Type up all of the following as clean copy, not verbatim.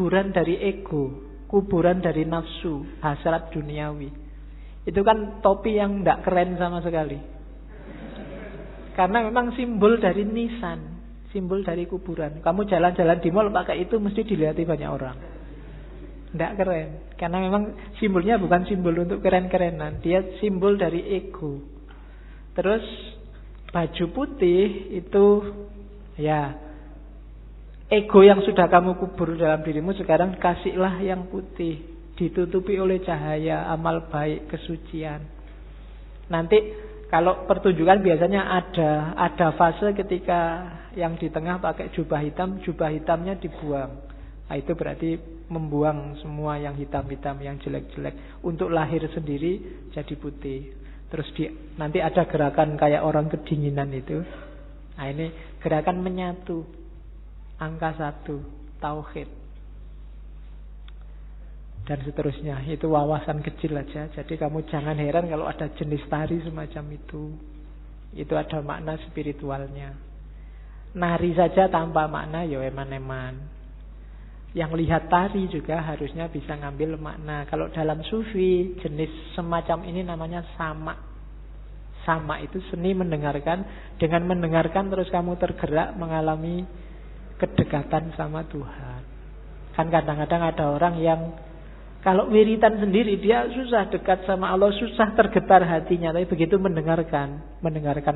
kuburan dari ego, kuburan dari nafsu, hasrat duniawi. Itu kan topi yang tidak keren sama sekali. Karena memang simbol dari nisan, simbol dari kuburan. Kamu jalan-jalan di mall pakai itu mesti dilihat banyak orang. Tidak keren. Karena memang simbolnya bukan simbol untuk keren-kerenan. Dia simbol dari ego. Terus baju putih itu ya ego yang sudah kamu kubur dalam dirimu, sekarang kasihlah yang putih, ditutupi oleh cahaya amal baik, kesucian. Nanti kalau pertunjukan biasanya ada fase ketika yang di tengah pakai jubah hitamnya dibuang. Nah, itu berarti membuang semua yang hitam-hitam, yang jelek-jelek, untuk lahir sendiri jadi putih. Terus nanti ada gerakan kayak orang kedinginan itu. Nah, ini gerakan menyatu, angka 1, tauhid, dan seterusnya. Itu wawasan kecil aja. Jadi kamu jangan heran kalau ada jenis tari semacam itu. Itu ada makna spiritualnya. Nari saja tanpa makna ya eman-eman. Yang lihat tari juga harusnya bisa ngambil makna. Kalau dalam sufi, jenis semacam ini namanya sama. Sama itu seni mendengarkan. Dengan mendengarkan terus kamu tergerak mengalami kedekatan sama Tuhan. Kan kadang-kadang ada orang yang kalau wiritan sendiri dia susah dekat sama Allah, susah tergetar hatinya. Tapi begitu mendengarkan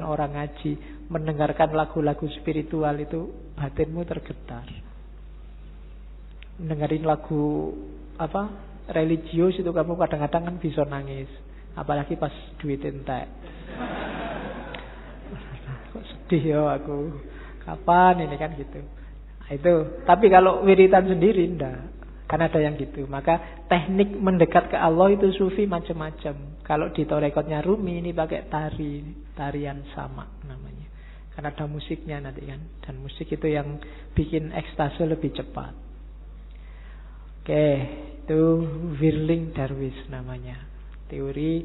orang ngaji, mendengarkan lagu-lagu spiritual, itu batinmu tergetar. Mendengarin lagu religius itu kamu kadang-kadang kan bisa nangis. Apalagi pas duit entek. Kok sedih ya aku. Kapan ini kan gitu. Nah, itu. Tapi kalau wiritan sendiri enggak. Kan ada yang gitu. Maka teknik mendekat ke Allah itu sufi macam-macam. Kalau di torekotnya Rumi ini pakai tarian sama namanya. Karena ada musiknya nanti kan. Dan musik itu yang bikin ekstase lebih cepat. Oke, itu Whirling Dervish namanya. Teori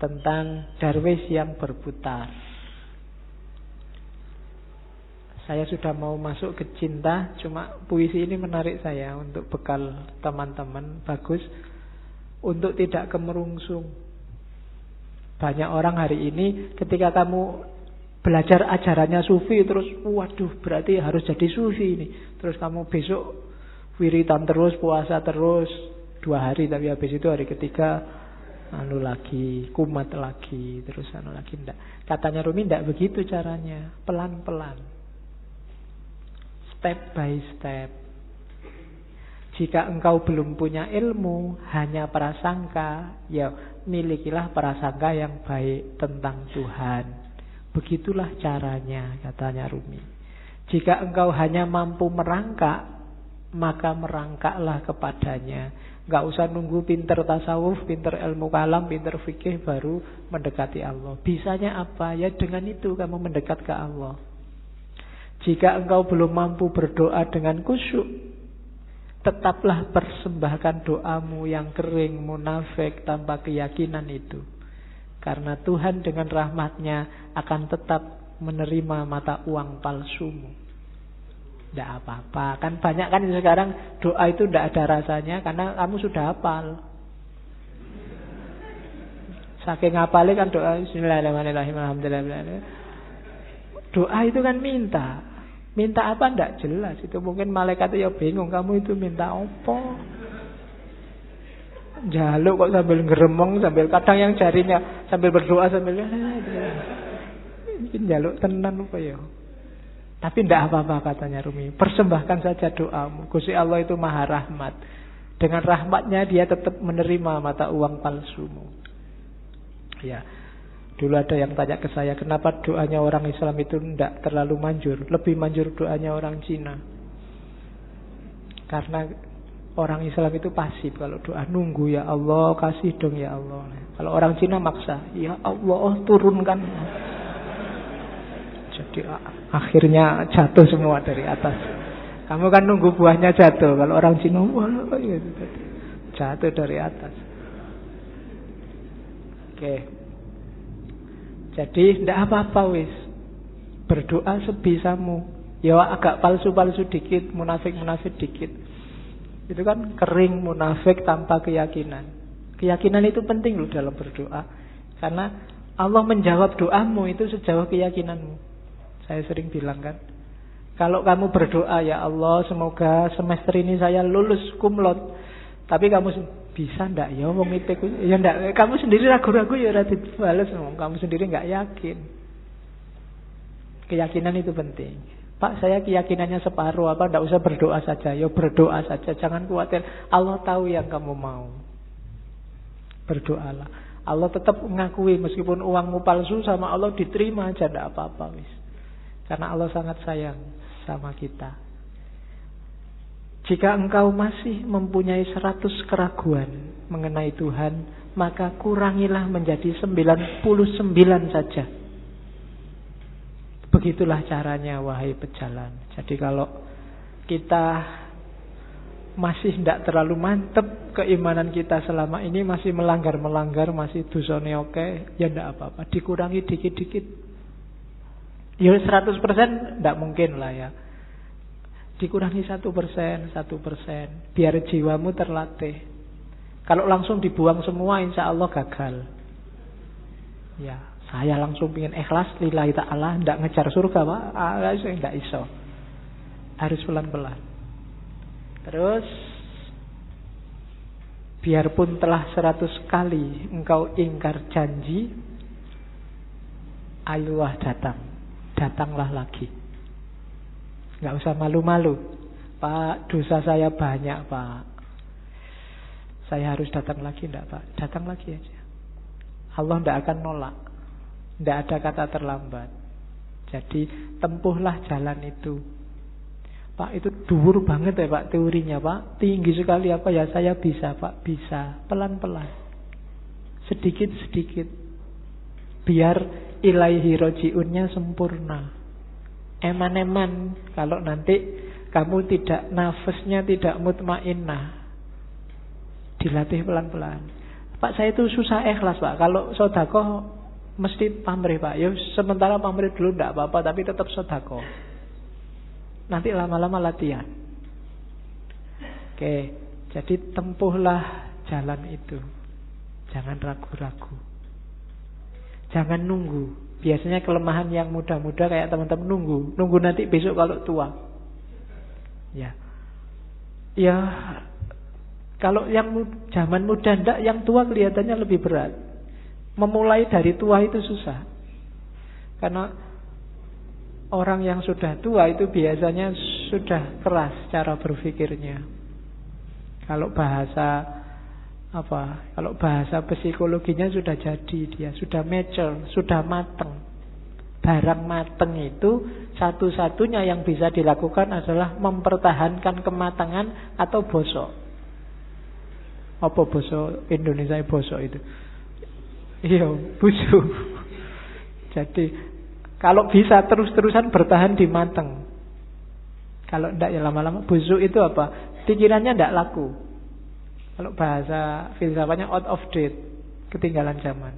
tentang darwis yang berputar. Saya sudah mau masuk ke cinta, cuma puisi ini menarik saya untuk bekal teman-teman. Bagus untuk tidak kemerungsung. Banyak orang hari ini ketika kamu belajar ajarannya sufi, terus waduh berarti harus jadi sufi ini. Terus kamu besok wiritan terus, puasa terus 2 hari, tapi habis itu hari ketiga lagi, kumat lagi, terus lagi. Enggak. Katanya Rumi enggak begitu caranya, pelan-pelan. Step by step. Jika engkau belum punya ilmu, hanya prasangka, ya milikilah prasangka yang baik tentang Tuhan. Begitulah caranya, katanya Rumi. Jika engkau hanya mampu merangkak, maka merangkaklah kepadanya. Enggak usah nunggu pinter tasawuf, pinter ilmu kalam, pinter fikih baru mendekati Allah. Bisanya apa? Ya dengan itu kamu mendekat ke Allah. Jika engkau belum mampu berdoa dengan khusyuk, tetaplah persembahkan doamu yang kering, munafik, tanpa keyakinan itu. Karena Tuhan dengan rahmatnya akan tetap menerima mata uang palsumu. Tidak apa-apa. Kan banyak kan sekarang doa itu tidak ada rasanya karena kamu sudah hafal. Saking hafalnya kan doa Bismillahirrahmanirrahim, alhamdulillah. Doa itu kan minta. Minta apa tidak jelas. Itu mungkin malaikat ya bingung, kamu itu minta apa? Jaluk kok sambil ngeremong, sambil kadang yang jarinya sambil berdoa sambil mungkin jaluk tenan apa ya. Tapi tidak apa-apa katanya Rumi. Persembahkan saja doamu. Gusti Allah itu maha rahmat. Dengan rahmatnya dia tetap menerima mata uang palsumu. Ya. Dulu ada yang tanya ke saya, kenapa doanya orang Islam itu tidak terlalu manjur, lebih manjur doanya orang Cina. Karena orang Islam itu pasif, kalau doa nunggu, ya Allah kasih dong ya Allah. Kalau orang Cina maksa, ya Allah turunkan. Jadi akhirnya jatuh semua dari atas. Kamu kan nunggu buahnya jatuh. Kalau orang Cina jatuh dari atas. Oke. Jadi tidak apa-apa wis. Berdoa sebisamu. Ya agak palsu-palsu dikit, munafik-munafik dikit. Itu kan kering, munafik, tanpa keyakinan. Keyakinan itu penting loh dalam berdoa. Karena Allah menjawab doamu itu sejauh keyakinanmu. Saya sering bilang kan, kalau kamu berdoa, ya Allah semoga semester ini saya lulus kumlot, tapi kamu bisa ndak ya wong IPK ya ndak, kamu sendiri ragu-ragu ya ora dibales, kamu sendiri nggak yakin. Keyakinan itu penting. Pak, saya keyakinannya separuh, apa ndak usah berdoa saja? Ya berdoa saja, jangan khawatir. Allah tahu yang kamu mau. Berdoalah. Allah tetap mengakui meskipun uangmu palsu, sama Allah diterima aja, ndak apa-apa wis. Karena Allah sangat sayang sama kita. Jika engkau masih mempunyai 100 keraguan mengenai Tuhan, maka kurangilah menjadi 99 saja. Begitulah caranya, wahai pejalan. Jadi kalau kita masih tidak terlalu mantep keimanan kita selama ini, masih melanggar-melanggar, masih dosane oke, ya tidak apa-apa, dikurangi dikit-dikit. Ya 100% tidak mungkin lah ya. Dikurangi 1%, biar jiwamu terlatih. Kalau langsung dibuang semua, insya Allah gagal. Ya, saya langsung ingin ikhlas lillahi ta'ala, tidak ngejar surga Pak, tidak iso. Harus pelan-pelan. Terus biarpun telah 100 kali engkau ingkar janji, ayolah datanglah lagi. Nggak usah malu-malu. Pak, dosa saya banyak Pak, saya harus datang lagi. Enggak Pak, datang lagi aja. Allah tidak akan nolak. Tidak ada kata terlambat. Jadi tempuhlah jalan itu. Pak, itu dhuwur banget ya Pak teorinya Pak, tinggi sekali apa ya? Saya bisa Pak, bisa. Pelan-pelan, sedikit-sedikit, biar ilaihi roji'unnya sempurna. Eman-eman, kalau nanti kamu tidak, nafasnya tidak mutmainnah, dilatih pelan-pelan. Pak, saya itu susah ikhlas Pak, kalau sedekah mesti pamrih Pak. Ya sementara pamrih dulu tidak apa-apa, tapi tetap sedekah. Nanti lama-lama latihan. Oke, jadi tempuhlah jalan itu. Jangan ragu-ragu. Jangan nunggu. Biasanya kelemahan yang muda-muda kayak teman-teman nunggu nanti besok kalau tua. Ya, kalau yang zaman muda ndak, yang tua kelihatannya lebih berat. Memulai dari tua itu susah. Karena orang yang sudah tua itu biasanya sudah keras cara berpikirnya. Kalau bahasa psikologinya sudah jadi, dia sudah mature, sudah mateng. Barang mateng itu satu-satunya yang bisa dilakukan adalah mempertahankan kematangan atau bosok. Apa bosok Indonesia bosok itu? Iya, busuk. Jadi kalau bisa terus-terusan bertahan di mateng. Kalau tidak ya lama-lama busuk itu apa? Pikirannya tidak laku. Kalau bahasa filsafatnya out of date, ketinggalan zaman.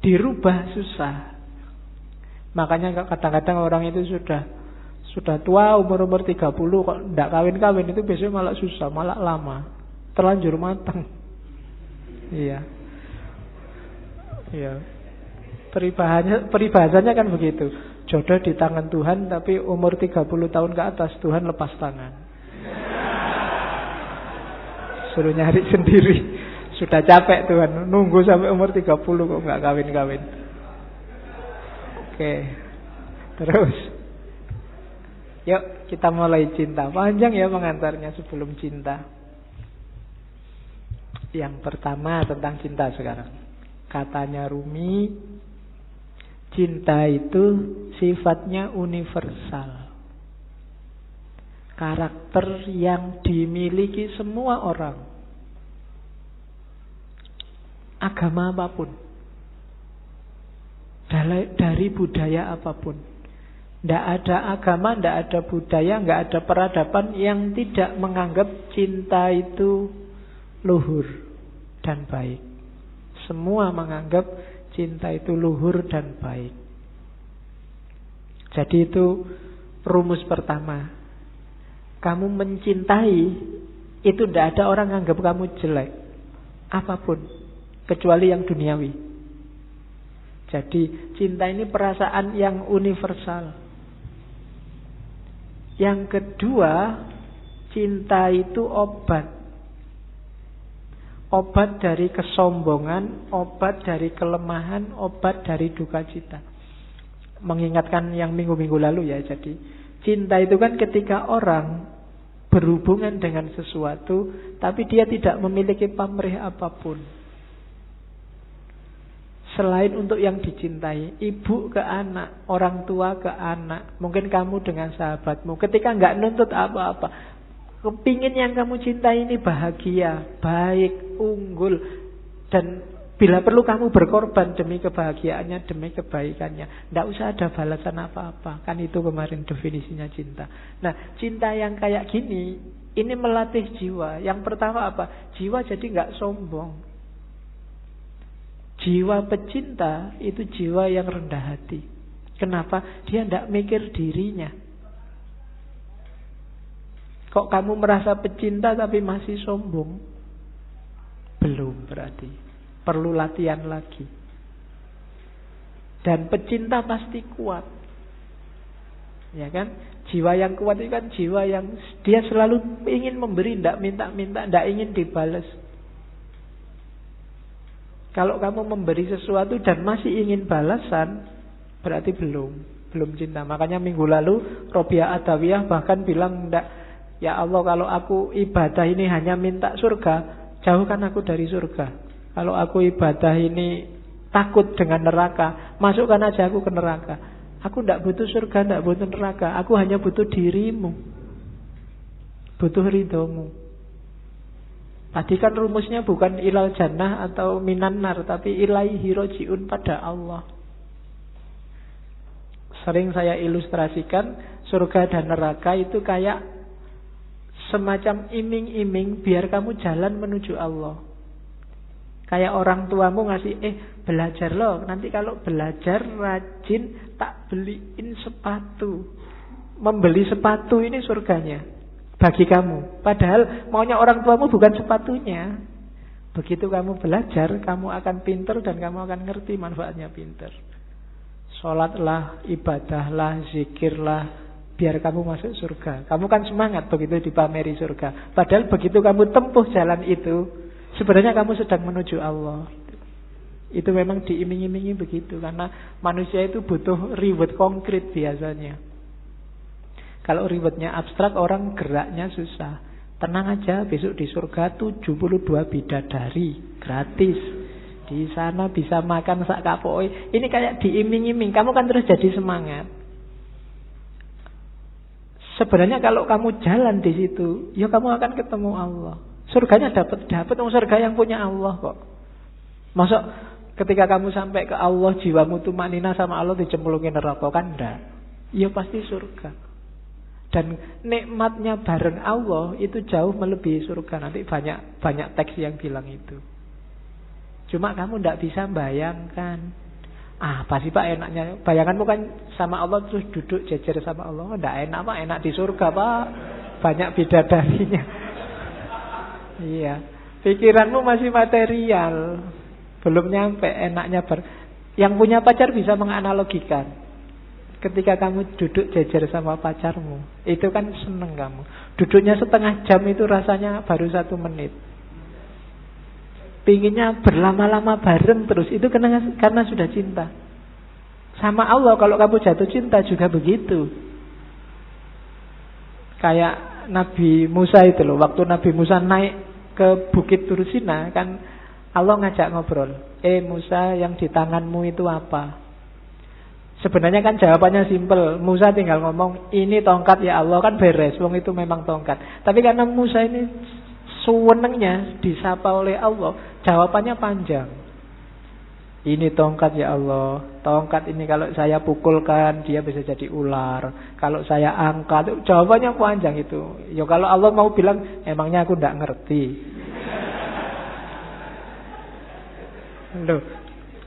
Dirubah susah. Makanya kadang-kadang orang itu sudah tua, umur 30 kok tidak kawin-kawin, itu biasanya malah susah, malah lama, terlanjur matang. Iya. Peribahasanya kan begitu. Jodoh di tangan Tuhan, tapi umur 30 tahun ke atas Tuhan lepas tangan. Suruh nyari sendiri. Sudah capek Tuhan, nunggu sampai umur 30 kok nggak kawin-kawin. Oke. Terus yuk kita mulai cinta. Panjang ya pengantarnya sebelum cinta. Yang pertama tentang cinta sekarang. Katanya Rumi, cinta itu sifatnya universal. Karakter yang dimiliki semua orang. Agama apapun. Dari budaya apapun. Tidak ada agama, tidak ada budaya, tidak ada peradaban yang tidak menganggap cinta itu luhur dan baik. Semua menganggap cinta itu luhur dan baik. Jadi itu rumus pertama. kamu mencintai, itu tidak ada orang anggap kamu jelek. Apapun. Kecuali yang duniawi. Jadi cinta ini perasaan yang universal. Yang kedua, cinta itu obat. Obat dari kesombongan, obat dari kelemahan, obat dari duka cita. Mengingatkan yang minggu-minggu lalu ya. Jadi cinta itu kan ketika orang berhubungan dengan sesuatu, tapi dia tidak memiliki pamrih apapun selain untuk yang dicintai. Ibu ke anak, orang tua ke anak, mungkin kamu dengan sahabatmu, ketika nggak nuntut apa-apa, kepingin yang kamu cintai ini bahagia, baik, unggul, dan bila perlu kamu berkorban demi kebahagiaannya, demi kebaikannya. Tidak usah ada balasan apa-apa. Kan itu kemarin definisinya cinta. Nah, cinta yang kayak gini, ini melatih jiwa. Yang pertama apa? Jiwa jadi nggak sombong. Jiwa pecinta itu jiwa yang rendah hati. Kenapa? Dia tidak mikir dirinya. Kok kamu merasa pecinta tapi masih sombong? Belum berarti. Perlu latihan lagi. Dan pecinta pasti kuat. Ya kan? Jiwa yang kuat itu kan jiwa yang dia selalu ingin memberi, tidak minta-minta, tidak ingin dibales. Kalau kamu memberi sesuatu dan masih ingin balasan, berarti belum cinta. Makanya minggu lalu Robiah Adawiyah bahkan bilang, enggak, ya Allah, kalau aku ibadah ini hanya minta surga, jauhkan aku dari surga. Kalau aku ibadah ini takut dengan neraka, masukkan aja aku ke neraka. Aku tidak butuh surga, tidak butuh neraka. Aku hanya butuh dirimu, butuh ridhomu. Tadi kan rumusnya bukan ilal jannah atau minan nar, tapi ilaihi roji'un, pada Allah. Sering saya ilustrasikan, surga dan neraka itu kayak semacam iming-iming biar kamu jalan menuju Allah. Kayak orang tuamu ngasih, belajar loh, nanti kalau belajar rajin tak beliin sepatu. Membeli sepatu ini surganya bagi kamu. Padahal maunya orang tuamu bukan sepatunya. Begitu kamu belajar, kamu akan pinter dan kamu akan ngerti manfaatnya pinter. Sholatlah, ibadahlah, zikirlah, biar kamu masuk surga. Kamu kan semangat begitu dipameri surga. Padahal begitu kamu tempuh jalan itu, sebenarnya kamu sedang menuju Allah. Itu memang diiming-imingi begitu. Karena manusia itu butuh reward konkret biasanya. Kalau rewardnya abstrak, orang geraknya susah. Tenang aja, besok di surga 72 bidadari gratis. Di sana bisa makan sak kapoi. Ini kayak diiming-iming. Kamu kan terus jadi semangat. Sebenarnya kalau kamu jalan di situ, ya kamu akan ketemu Allah. Surganya dapat surga yang punya Allah kok. Masuk ketika kamu sampai ke Allah, jiwamu tumanina sama Allah, dicemplungin neraka, kan enggak? Ya pasti surga. Dan nikmatnya bareng Allah itu jauh melebihi surga. Nanti banyak teks yang bilang itu. Cuma kamu tidak bisa bayangkan. Apa sih Pak enaknya? Bayanganmu kan sama Allah terus duduk jejer sama Allah. Tidak enak Pak, enak di surga Pak. Banyak bidadarinya. Iya, pikiranmu masih material, belum nyampe enaknya Yang punya pacar bisa menganalogikan. Ketika kamu duduk jejer sama pacarmu, itu kan seneng kamu. Duduknya setengah jam itu rasanya baru 1 menit. Pinginnya berlama-lama bareng terus, itu karena sudah cinta. Sama Allah kalau kamu jatuh cinta juga begitu. Kayak Nabi Musa itu loh, waktu Nabi Musa naik ke Bukit Tursina, kan Allah ngajak ngobrol. Musa, yang di tanganmu itu apa? Sebenarnya kan jawabannya simpel. Musa tinggal ngomong, ini tongkat ya Allah, kan beres. Wong itu memang tongkat. Tapi karena Musa ini sewenengnya disapa oleh Allah, jawabannya panjang. Ini tongkat ya Allah. Tongkat ini kalau saya pukulkan dia bisa jadi ular. Kalau saya angkat, jawabannya panjang itu. Ya kalau Allah mau bilang, emangnya aku tidak ngerti. Loh,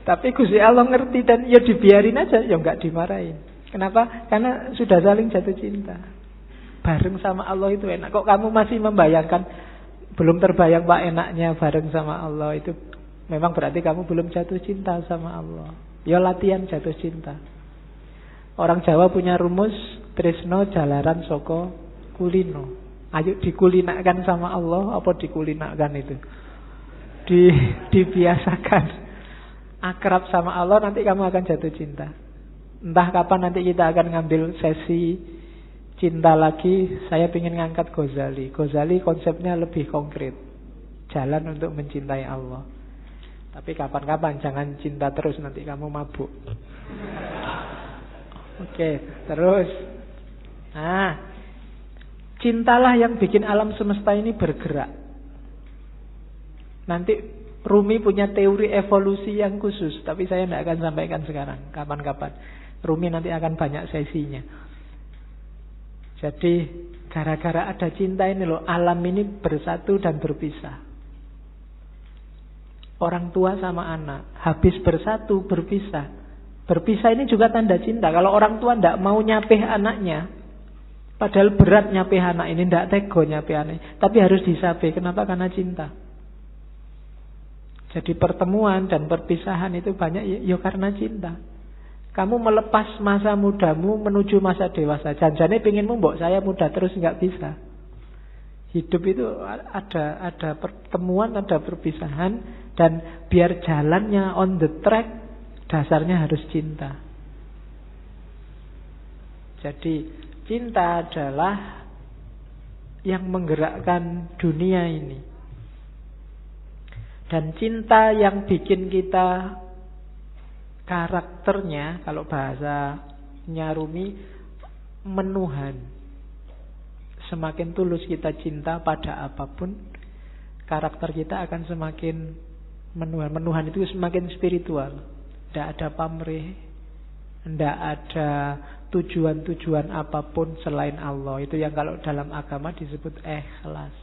tapi Gusti Allah ngerti dan ya dibiarin aja, ya enggak dimarahin. Kenapa? Karena sudah saling jatuh cinta. bareng sama Allah itu enak. Kok kamu masih membayangkan, belum terbayang Pak enaknya bareng sama Allah, itu memang berarti kamu belum jatuh cinta sama Allah. Ya latihan jatuh cinta. Orang Jawa punya rumus, tresno jalaran soko kulino. Ayo dikulinakan sama Allah, apa dikulinakan itu? Dibiasakan akrab sama Allah, nanti kamu akan jatuh cinta. Entah kapan nanti kita akan ngambil sesi cinta lagi. Saya ingin ngangkat Ghazali. Ghazali konsepnya lebih konkret, jalan untuk mencintai Allah. Tapi kapan-kapan, jangan cinta terus, nanti kamu mabuk. Oke, terus. Nah, cintalah yang bikin alam semesta ini bergerak. Nanti Rumi punya teori evolusi yang khusus, tapi saya tidak akan sampaikan sekarang, kapan-kapan. Rumi nanti akan banyak sesinya. Jadi gara-gara ada cinta ini loh, alam ini bersatu dan berpisah. Orang tua sama anak habis bersatu berpisah. Berpisah ini juga tanda cinta. Kalau orang tua tidak mau nyapih anaknya, padahal berat nyapih anak ini, tidak tega nyapih anak, tapi harus disapih. Kenapa? Karena cinta. Jadi pertemuan dan perpisahan itu banyak ya karena cinta. Kamu melepas masa mudamu menuju masa dewasa. Janjane pengenmu mbok saya muda terus, nggak bisa. Hidup itu ada pertemuan, ada perpisahan, dan biar jalannya on the track, dasarnya harus cinta. Jadi cinta adalah yang menggerakkan dunia ini. Dan cinta yang bikin kita karakternya, kalau bahasanya Rumi, menuhan. Semakin tulus kita cinta pada apapun, karakter kita akan semakin menuhan. Menuhan itu semakin spiritual. Tidak ada pamrih, tidak ada tujuan-tujuan apapun selain Allah. Itu yang kalau dalam agama disebut ikhlas.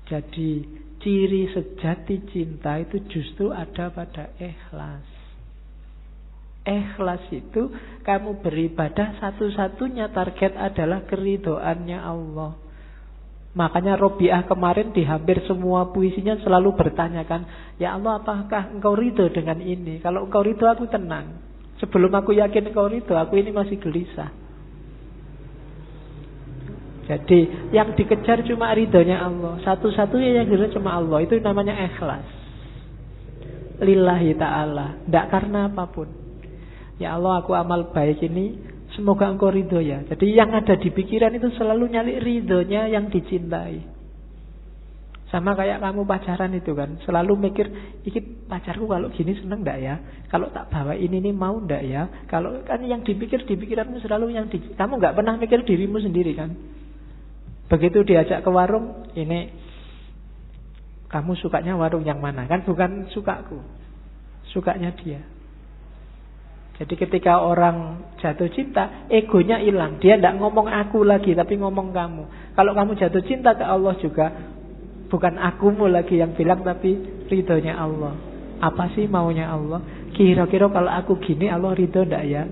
Jadi ciri sejati cinta itu justru ada pada ikhlas. Ikhlas itu kamu beribadah, satu-satunya target adalah keridhoannya Allah. Makanya Robiah kemarin di hampir semua puisinya selalu bertanyakan, ya Allah, apakah engkau ridho dengan ini? Kalau engkau ridho aku tenang. Sebelum aku yakin engkau ridho, aku ini masih gelisah. Jadi yang dikejar cuma ridhonya Allah. Satu-satunya yang dikejar cuma Allah. Itu namanya ikhlas. Lillahi ta'ala. Tidak karena apapun. Ya Allah, aku amal baik ini, semoga engkau ridho ya. Jadi yang ada di pikiran itu selalu nyari ridhonya yang dicintai. Sama kayak kamu pacaran itu kan, selalu mikir, iki pacarku kalau gini seneng enggak ya? Kalau tak bawa ini mau enggak ya? Kalau kan yang dipikir di pikiranmu selalu yang kamu enggak pernah mikir dirimu sendiri kan? Begitu diajak ke warung, ini kamu sukanya warung yang mana? Kan bukan sukaku, sukanya dia. Jadi ketika orang jatuh cinta, egonya hilang. Dia tidak ngomong aku lagi, tapi ngomong kamu. Kalau kamu jatuh cinta ke Allah juga, bukan akumu lagi yang bilang, tapi ridhonya Allah. Apa sih maunya Allah? Kira-kira kalau aku gini, Allah ridho tidak ya?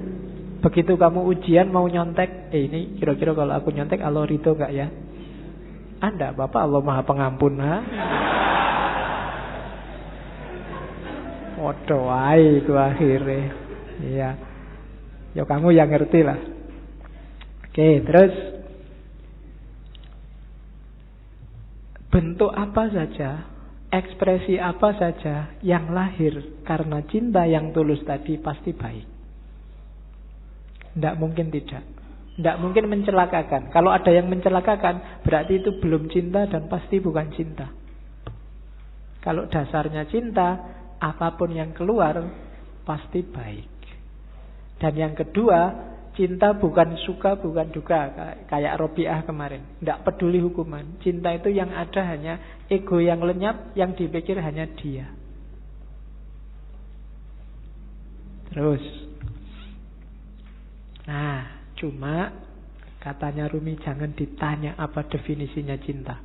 Begitu kamu ujian mau nyontek, ini kira-kira kalau aku nyontek Allah ridho gak ya? Anda Bapak Allah Maha Pengampun, ha? Waduh, itu akhirnya. Iya. Ya kamu yang ngerti lah. Oke, terus bentuk apa saja, ekspresi apa saja yang lahir karena cinta yang tulus tadi pasti baik. Tidak mungkin tidak. Tidak mungkin mencelakakan. Kalau ada yang mencelakakan, berarti itu belum cinta dan pasti bukan cinta. Kalau dasarnya cinta, apapun yang keluar pasti baik. Dan yang kedua, cinta bukan suka, bukan duka. Kayak Robiah kemarin, tidak peduli hukuman. Cinta itu yang ada hanya ego yang lenyap, yang dipikir hanya dia. Terus, nah, cuma katanya Rumi, jangan ditanya apa definisinya cinta.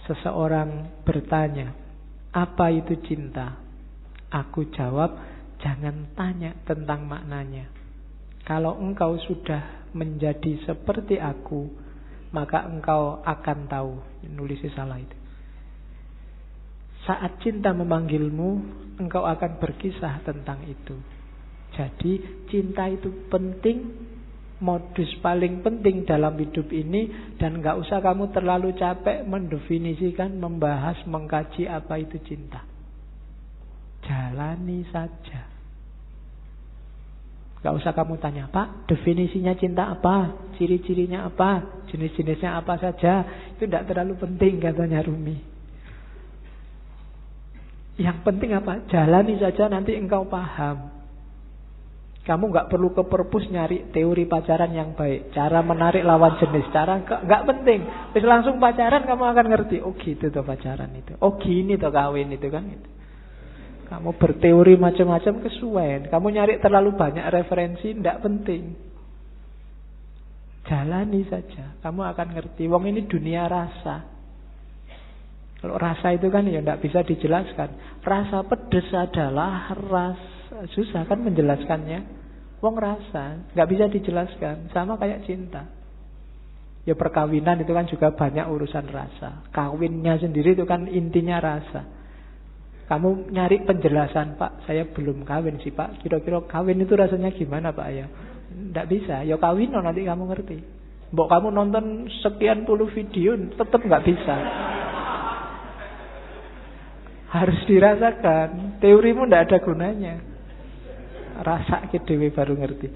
Seseorang bertanya, apa itu cinta? Aku jawab, jangan tanya tentang maknanya. Kalau engkau sudah menjadi seperti aku, maka engkau akan tahu. Nulisnya salah itu. Saat cinta memanggilmu, engkau akan berkisah tentang itu. Jadi cinta itu penting, modus paling penting dalam hidup ini. Dan gak usah kamu terlalu capek mendefinisikan, membahas, mengkaji apa itu cinta. Jalani saja. Gak usah kamu tanya, Pak, definisinya cinta apa? Ciri-cirinya apa? Jenis-jenisnya apa saja? Itu tidak terlalu penting, katanya Rumi. Yang penting apa? Jalani saja, nanti engkau paham. Kamu gak perlu ke perpus nyari teori pacaran yang baik, cara menarik lawan jenis, cara gak penting. Terus langsung pacaran kamu akan ngerti. Oh gitu tuh pacaran itu. Oh gini tuh kawin itu kan itu. Kamu berteori macam-macam kesuwen. Kamu nyari terlalu banyak referensi, tidak penting. Jalani saja, kamu akan ngerti. Wong ini dunia rasa. Kalau rasa itu kan ya tidak bisa dijelaskan. Rasa pedes adalah rasa. Susah kan menjelaskannya. Wong rasa, nggak bisa dijelaskan. Sama kayak cinta. Ya perkawinan itu kan juga banyak urusan rasa. Kawinnya sendiri itu kan intinya rasa. Kamu nyari penjelasan, Pak, saya belum kawin sih, Pak. Kira-kira kawin itu rasanya gimana, Pak, ya? Tidak bisa. Ya kawin nanti kamu ngerti. Mbok kamu nonton sekian puluh video, tetap nggak bisa. Harus dirasakan. Teorimu tidak ada gunanya. Rasa ke dewe baru ngerti.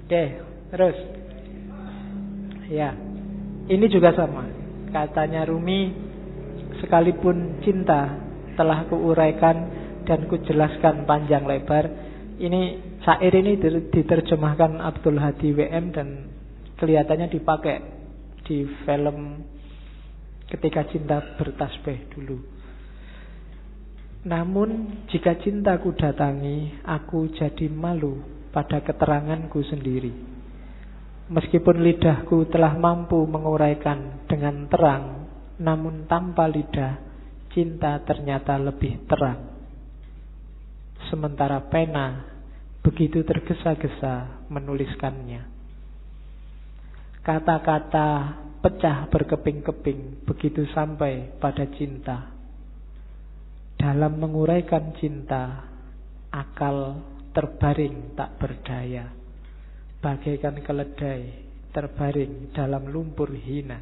Oke, terus. Ya, ini juga sama. Katanya Rumi, sekalipun cinta telah kuuraikan dan kujelaskan panjang lebar. Ini syair ini diterjemahkan Abdul Hadi WM dan kelihatannya dipakai di film Ketika Cinta Bertasbih dulu. Namun jika cintaku datangi, aku jadi malu pada keteranganku sendiri. Meskipun lidahku telah mampu menguraikan dengan terang, namun tanpa lidah cinta ternyata lebih terang. Sementara pena begitu tergesa-gesa menuliskannya. Kata-kata pecah berkeping-keping begitu sampai pada cinta. Dalam menguraikan cinta, akal terbaring tak berdaya, bagaikan keledai terbaring dalam lumpur hina.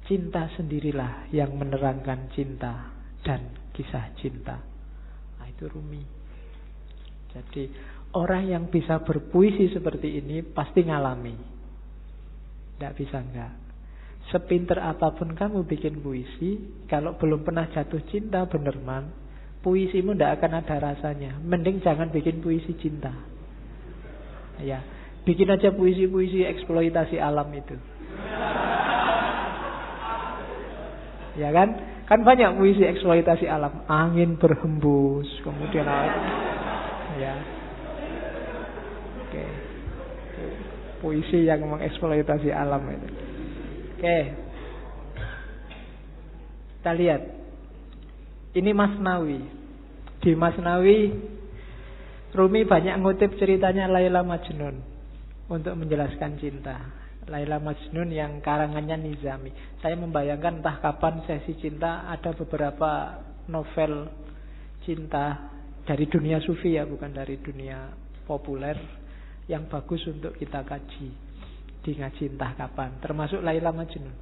Cinta sendirilah yang menerangkan cinta dan kisah cinta. Nah, itu Rumi. Jadi orang yang bisa berpuisi seperti ini pasti ngalami. Tidak bisa enggak. Sepinter apapun kamu bikin puisi, kalau belum pernah jatuh cinta benerman, puisimu tidak akan ada rasanya. Mending jangan bikin puisi cinta. Ya, bikin aja puisi-puisi eksploitasi alam itu. Ya kan? Kan banyak puisi eksploitasi alam. Angin berhembus, kemudian ya. Oke. Puisi yang mengeksploitasi alam itu. Oke. Kita lihat. Ini Masnawi. Di Masnawi Rumi banyak ngutip ceritanya Laila Majnun untuk menjelaskan cinta. Laila Majnun yang karangannya Nizami. Saya membayangkan entah kapan sesi cinta ada beberapa novel cinta dari dunia sufi ya, bukan dari dunia populer, yang bagus untuk kita kaji di ngaji entah kapan, termasuk Laila Majnun.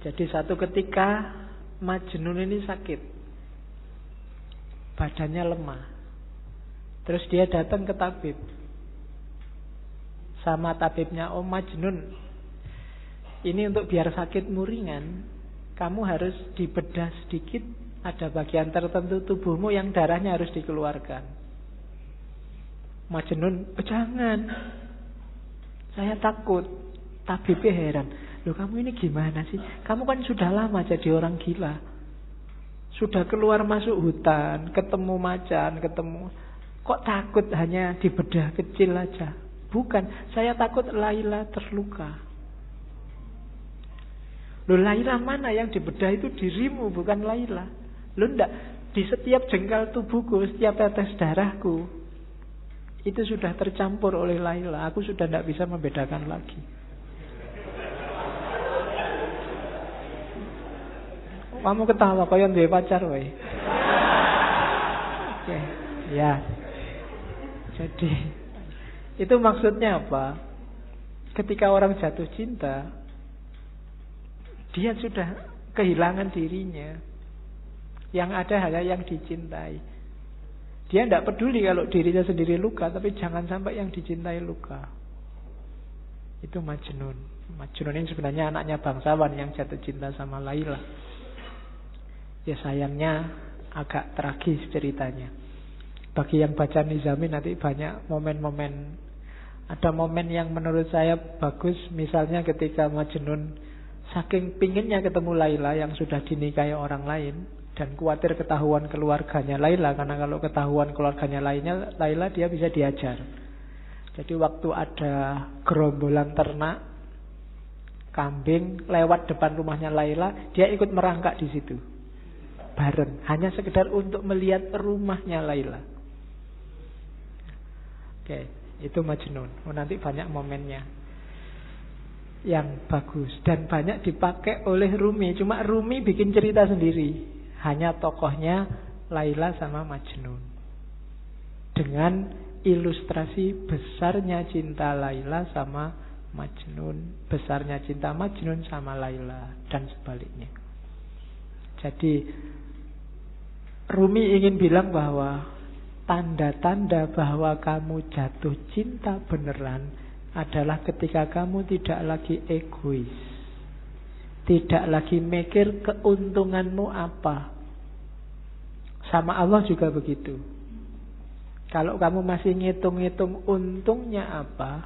Jadi satu ketika Majnun ini sakit, badannya lemah. Terus dia datang ke tabib. Sama tabibnya, "Oh Majnun, ini untuk biar sakitmu ringan, kamu harus dibedah sedikit. Ada bagian tertentu tubuhmu yang darahnya harus dikeluarkan." Majnun, "Oh, jangan, saya takut." Tabibnya heran, "Loh kamu ini gimana sih? Kamu kan sudah lama jadi orang gila. Sudah keluar masuk hutan, ketemu macan, ketemu. Kok takut hanya dibedah kecil aja?" "Bukan, saya takut Laila terluka." "Loh Laila mana? Yang dibedah itu dirimu, bukan Laila." "Loh enggak, di setiap jengkal tubuhku, setiap tetes darahku, Itu sudah tercampur oleh Laila. Aku sudah tidak bisa membedakan lagi. Kamu ketawa kaya duwe pacar wae. Oke, ya. Jadi itu maksudnya apa? Ketika orang jatuh cinta, dia sudah kehilangan dirinya. Yang ada hanya yang dicintai. Dia tidak peduli kalau dirinya sendiri luka, tapi jangan sampai yang dicintai luka. Itu Majnun. Majnun ini sebenarnya anaknya bangsawan yang jatuh cinta sama Laila. Ya sayangnya agak tragis ceritanya. Bagi yang baca Nizami nanti banyak momen-momen. Ada momen yang menurut saya bagus. Misalnya ketika Majnun saking pinginnya ketemu Laila yang sudah dinikahi orang lain, dan khawatir ketahuan keluarganya Laila, karena kalau ketahuan keluarganya Laila dia bisa diajar. Jadi waktu ada gerombolan ternak kambing lewat depan rumahnya Laila, dia ikut merangkak di situ bareng, hanya sekedar untuk melihat rumahnya Laila. Oke, itu Majnun. Nanti banyak momennya yang bagus dan banyak dipakai oleh Rumi. Cuma Rumi bikin cerita sendiri. Hanya tokohnya Laila sama Majnun. Dengan ilustrasi besarnya cinta Laila sama Majnun, besarnya cinta Majnun sama Laila, dan sebaliknya. Jadi Rumi ingin bilang bahwa tanda-tanda bahwa kamu jatuh cinta beneran adalah ketika kamu tidak lagi egois, tidak lagi mikir keuntunganmu apa. Sama Allah juga begitu. Kalau kamu masih ngitung-ngitung untungnya apa,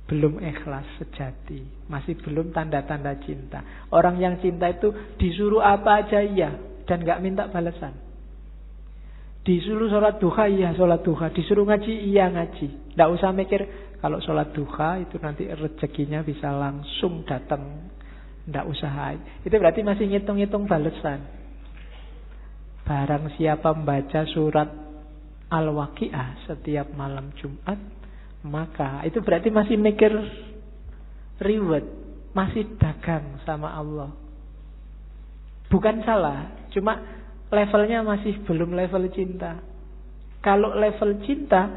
belum ikhlas sejati, masih belum tanda-tanda cinta. Orang yang cinta itu disuruh apa aja iya, dan gak minta balasan. Disuruh sholat duha, iya sholat duha. Disuruh ngaji, iya ngaji. Gak usah mikir kalau sholat duha itu nanti rezekinya bisa langsung datang. Tidak usah. Itu berarti masih ngitung-ngitung balasan. Barang siapa membaca surat Al-Waqi'ah setiap malam Jumat, maka itu berarti masih mikir reward, masih dagang sama Allah. Bukan salah, cuma levelnya masih belum level cinta. Kalau level cinta,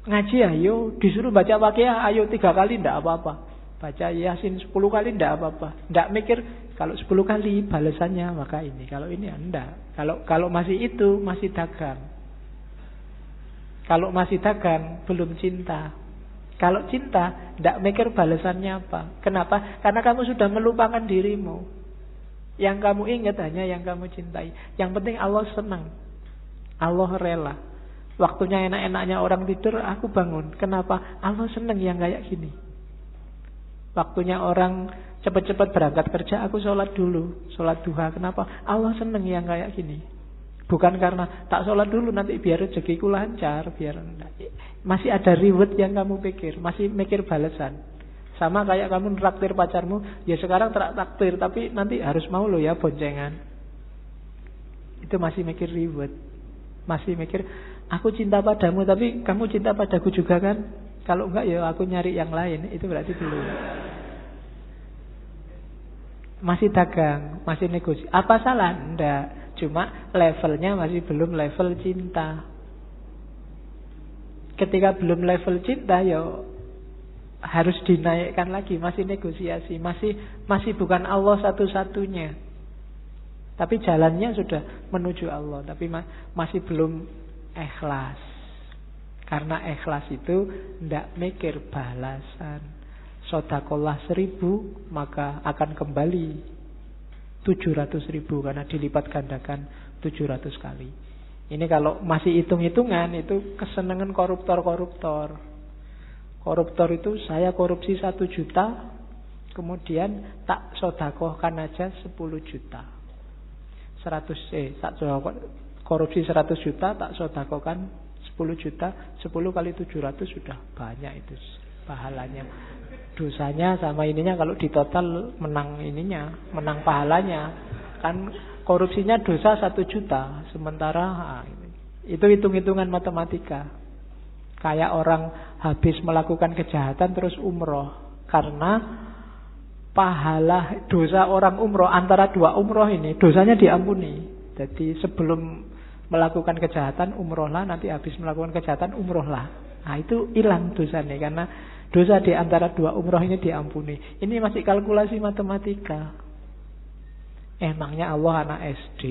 ngaji ayo, disuruh baca Waqi'ah ayo 3 kali tidak apa-apa. Baca Yasin 10 kali tidak apa-apa. Tidak mikir kalau 10 kali balasannya maka ini. Kalau ini enggak. Kalau masih itu masih dagang. Kalau masih dagang belum cinta. Kalau cinta tidak mikir balasannya apa. Kenapa? Karena kamu sudah melupakan dirimu. Yang kamu ingat hanya yang kamu cintai. Yang penting Allah senang. Allah rela. Waktunya enak-enaknya orang tidur, aku bangun. Kenapa? Allah senang yang kayak gini. Waktunya orang cepat-cepat berangkat kerja, aku sholat dulu, sholat duha. Kenapa? Allah seneng yang kayak gini. Bukan karena tak sholat dulu nanti biar rezekiku lancar, biar masih ada reward yang kamu pikir, masih mikir balasan. Sama kayak kamu traktir pacarmu, ya sekarang traktir, tapi nanti harus mau lo ya boncengan. Itu masih mikir reward, masih mikir aku cinta padamu, tapi kamu cinta padaku juga kan? Kalau enggak ya aku nyari yang lain. Itu berarti belum. Masih dagang, masih negosiasi. Apa salah? Enggak. Cuma levelnya masih belum level cinta. Ketika belum level cinta ya harus dinaikkan lagi. Masih negosiasi. Masih bukan Allah satu-satunya. Tapi jalannya sudah menuju Allah. Tapi masih belum ikhlas. Karena ikhlas itu tidak mikir balasan. Sodakolah 1000 maka akan kembali 700.000 karena dilipat gandakan 700 kali. Ini kalau masih hitung-hitungan itu kesenangan koruptor-koruptor. Koruptor itu saya korupsi 1 juta, kemudian tak sodakohkan aja 10 juta. Korupsi 100 juta tak sodakohkan 10 juta, 10 kali 700 sudah banyak itu pahalanya. Dosanya sama ininya kalau ditotal menang ininya, menang pahalanya. Kan korupsinya dosa 1 juta, sementara itu hitung-hitungan matematika. Kayak orang habis melakukan kejahatan terus umroh. Karena pahala dosa orang umroh, antara dua umroh ini dosanya diampuni. Jadi sebelum melakukan kejahatan umrohlah, nanti habis melakukan kejahatan umrohlah. Nah itu hilang dosanya, karena dosa di antara dua umroh ini diampuni. Ini masih kalkulasi matematika. Emangnya Allah anak SD?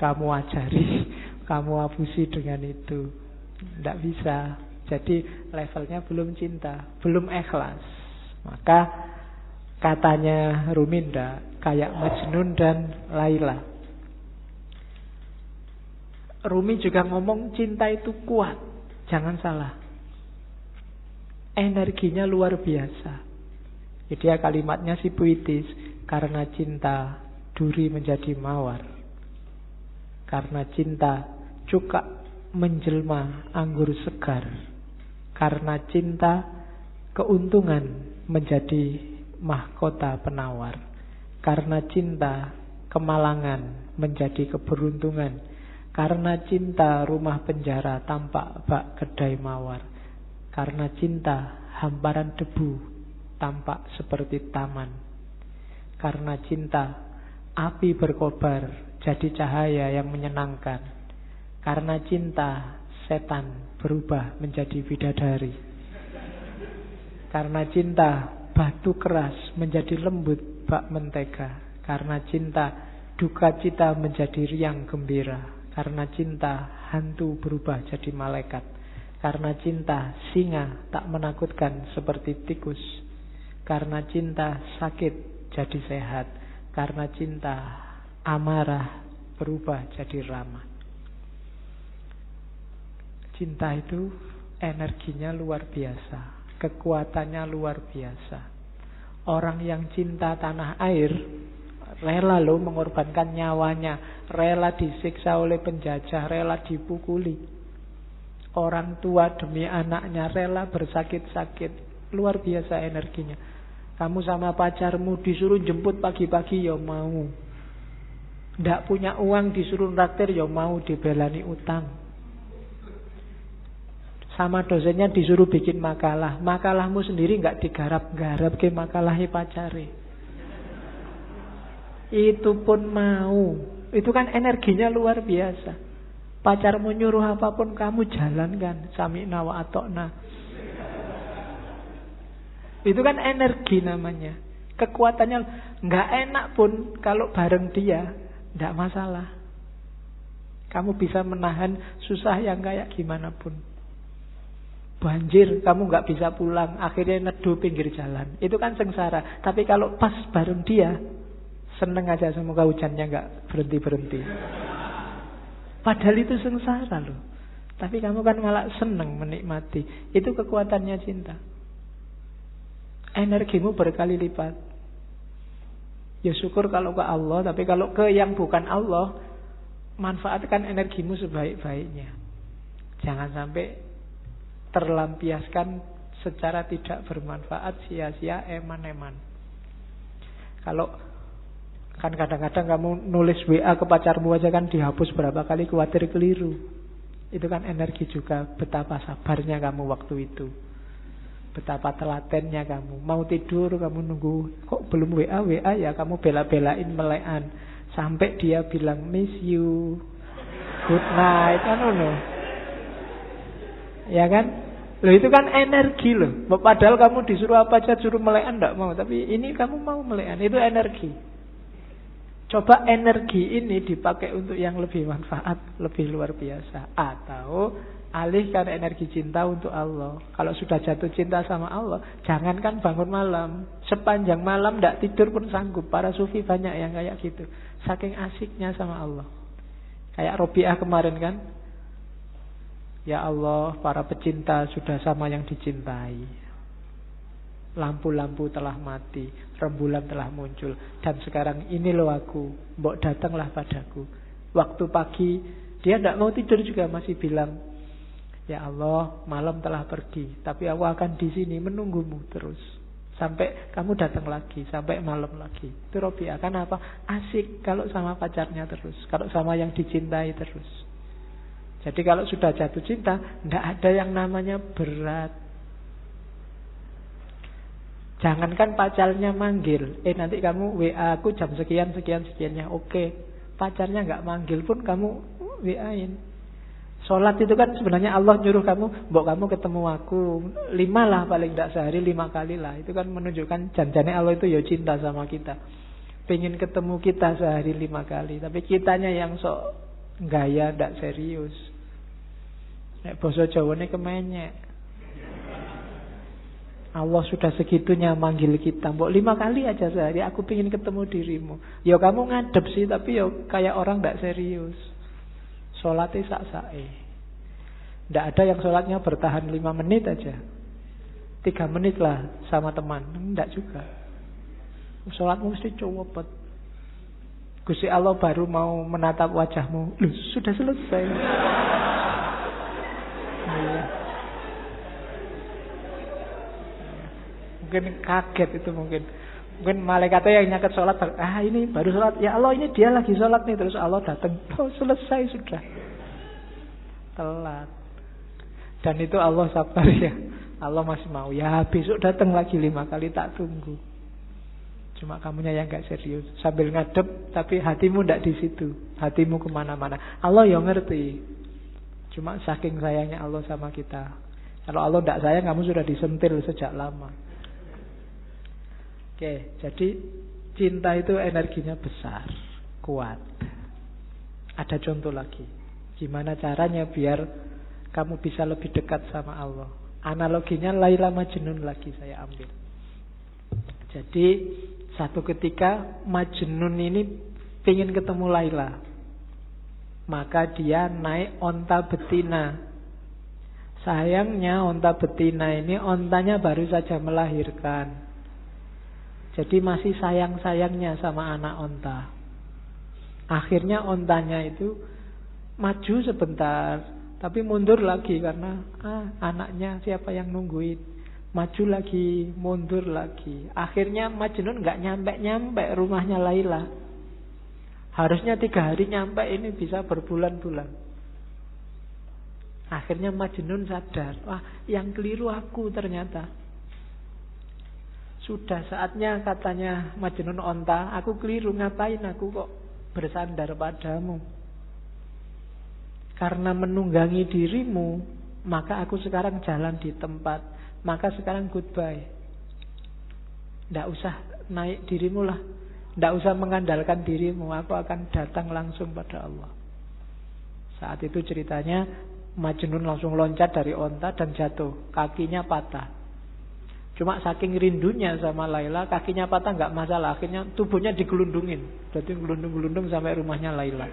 Kamu ajari, kamu abusi dengan itu. Tidak bisa. Jadi levelnya belum cinta, belum ikhlas. Maka katanya Ruminda kayak Majnun dan Laila. Rumi juga ngomong cinta itu kuat. Jangan salah. Energinya luar biasa. Jadi ya kalimatnya si puitis. Karena cinta duri menjadi mawar. Karena cinta cuka menjelma anggur segar. Karena cinta keuntungan menjadi mahkota penawar. Karena cinta kemalangan menjadi keberuntungan. Karena cinta rumah penjara tampak bak kedai mawar. Karena cinta hamparan debu tampak seperti taman. Karena cinta api berkobar jadi cahaya yang menyenangkan. Karena cinta setan berubah menjadi bidadari. Karena cinta batu keras menjadi lembut bak mentega. Karena cinta duka cita menjadi riang gembira. Karena cinta hantu berubah jadi malaikat. Karena cinta singa tak menakutkan seperti tikus. Karena cinta sakit jadi sehat. Karena cinta amarah berubah jadi ramah. Cinta itu energinya luar biasa, kekuatannya luar biasa. Orang yang cinta tanah air rela loh mengorbankan nyawanya, rela disiksa oleh penjajah, rela dipukuli. Orang tua demi anaknya rela bersakit-sakit. Luar biasa energinya. Kamu sama pacarmu disuruh jemput pagi-pagi ya mau. Nggak punya uang disuruh traktir ya mau, dibelani utang. Sama dosennya disuruh bikin makalah, makalahmu sendiri nggak digarap-garap ke makalahnya pacare. Itu pun mau. Itu kan energinya luar biasa. Pacarmu nyuruh apapun kamu jalankan. Sami'na wa atokna. Itu kan energi namanya. Kekuatannya nggak enak pun kalau bareng dia, nggak masalah. Kamu bisa menahan susah yang kayak gimana pun. Banjir, kamu nggak bisa pulang, akhirnya neduh pinggir jalan. Itu kan sengsara. Tapi kalau pas bareng dia, seneng aja, semoga hujannya nggak berhenti-berhenti. Padahal itu sengsara loh. Tapi kamu kan malah seneng menikmati. Itu kekuatannya cinta. Energimu berkali lipat. Ya syukur kalau ke Allah, tapi kalau ke yang bukan Allah, manfaatkan energimu sebaik-baiknya. Jangan sampai terlampiaskan secara tidak bermanfaat, sia-sia, eman-eman. Kalau kan kadang-kadang kamu nulis WA ke pacarmu aja kan dihapus berapa kali, khawatir keliru. Itu kan energi juga. Betapa sabarnya kamu waktu itu, betapa telatennya kamu. Mau tidur kamu nunggu, kok belum WA ya, kamu bela-belain melekan sampai dia bilang miss you, good night, kan no. Ya kan? Loh itu kan energi loh. Padahal kamu disuruh apa aja, suruh melekan enggak mau, tapi ini kamu mau melekan, itu energi. Coba energi ini dipakai untuk yang lebih manfaat, lebih luar biasa. Atau alihkan energi cinta untuk Allah. Kalau sudah jatuh cinta sama Allah, jangankan bangun malam, sepanjang malam tidak tidur pun sanggup. Para sufi banyak yang kayak gitu, saking asiknya sama Allah. Kayak Robiah kemarin kan, ya Allah, para pecinta sudah sama yang dicintai. Lampu-lampu telah mati, rembulan telah muncul, dan sekarang ini loh aku, mbok datanglah padaku. Waktu pagi dia tidak mau tidur juga masih bilang, ya Allah, malam telah pergi, tapi aku akan di sini menunggumu terus sampai kamu datang lagi, sampai malam lagi. Itu Robiah. Kan apa? Asik kalau sama pacarnya terus, kalau sama yang dicintai terus. Jadi kalau sudah jatuh cinta, tidak ada yang namanya berat. Jangankan pacarnya manggil, nanti kamu WA aku jam sekian sekiannya, oke. Pacarnya nggak manggil pun kamu WA-in. Sholat itu kan sebenarnya Allah nyuruh kamu, mbok kamu ketemu aku 5 lah, paling tidak sehari 5 kali lah. Itu kan menunjukkan janjane Allah itu ya cinta sama kita, pengen ketemu kita sehari 5 kali. Tapi kitanya yang sok gaya, tidak serius. Nek basa Jawane kemenyek. Allah sudah segitunya manggil kita, mbok 5 kali aja sehari, aku pengen ketemu dirimu. Ya kamu ngadep sih, tapi ya kayak orang tidak serius. Sholatnya sak-sae. Tidak ada yang sholatnya bertahan 5 menit aja, 3 menit lah sama teman. Tidak juga. Sholatmu mesti cowopet. Gusti Allah baru mau menatap wajahmu, loh sudah selesai. Mungkin kaget itu mungkin malaikatnya yang nyaket sholat, ini baru sholat, ya Allah ini dia lagi sholat nih, terus Allah datang, selesai sudah, telat. Dan itu Allah sabar ya, Allah masih mau, ya besok datang lagi 5 kali, tak tunggu. Cuma kamunya yang gak serius, sambil ngadep tapi hatimu ndak di situ, hatimu kemana-mana. Allah yang ngerti, cuma saking sayangnya Allah sama kita. Kalau Allah ndak sayang, kamu sudah disentil sejak lama. Oke, jadi cinta itu energinya besar, kuat. Ada contoh lagi. Gimana caranya biar kamu bisa lebih dekat sama Allah? Analoginya Laila Majnun lagi saya ambil. Jadi satu ketika Majnun ini pengen ketemu Laila, maka dia naik onta betina. Sayangnya onta betina ini ontanya baru saja melahirkan. Jadi masih sayang-sayangnya sama anak onta. Akhirnya ontanya itu maju sebentar, tapi mundur lagi karena anaknya siapa yang nungguin. Maju lagi, mundur lagi. Akhirnya Majnun gak nyampe rumahnya Laila. Harusnya 3 hari nyampe, ini bisa berbulan-bulan. Akhirnya Majnun sadar, wah yang keliru aku ternyata. Sudah saatnya katanya Majnun onta, aku keliru, ngapain aku kok bersandar padamu. Karena menunggangi dirimu, maka aku sekarang jalan di tempat. Maka sekarang goodbye. Tidak usah naik dirimu lah, tidak usah mengandalkan dirimu, aku akan datang langsung pada Allah. Saat itu ceritanya Majnun langsung loncat dari onta dan jatuh, kakinya patah. Cuma saking rindunya sama Laila, kakinya patah nggak masalah. Akhirnya tubuhnya digelundungin, jadi gelundung-gelundung sampai rumahnya Laila.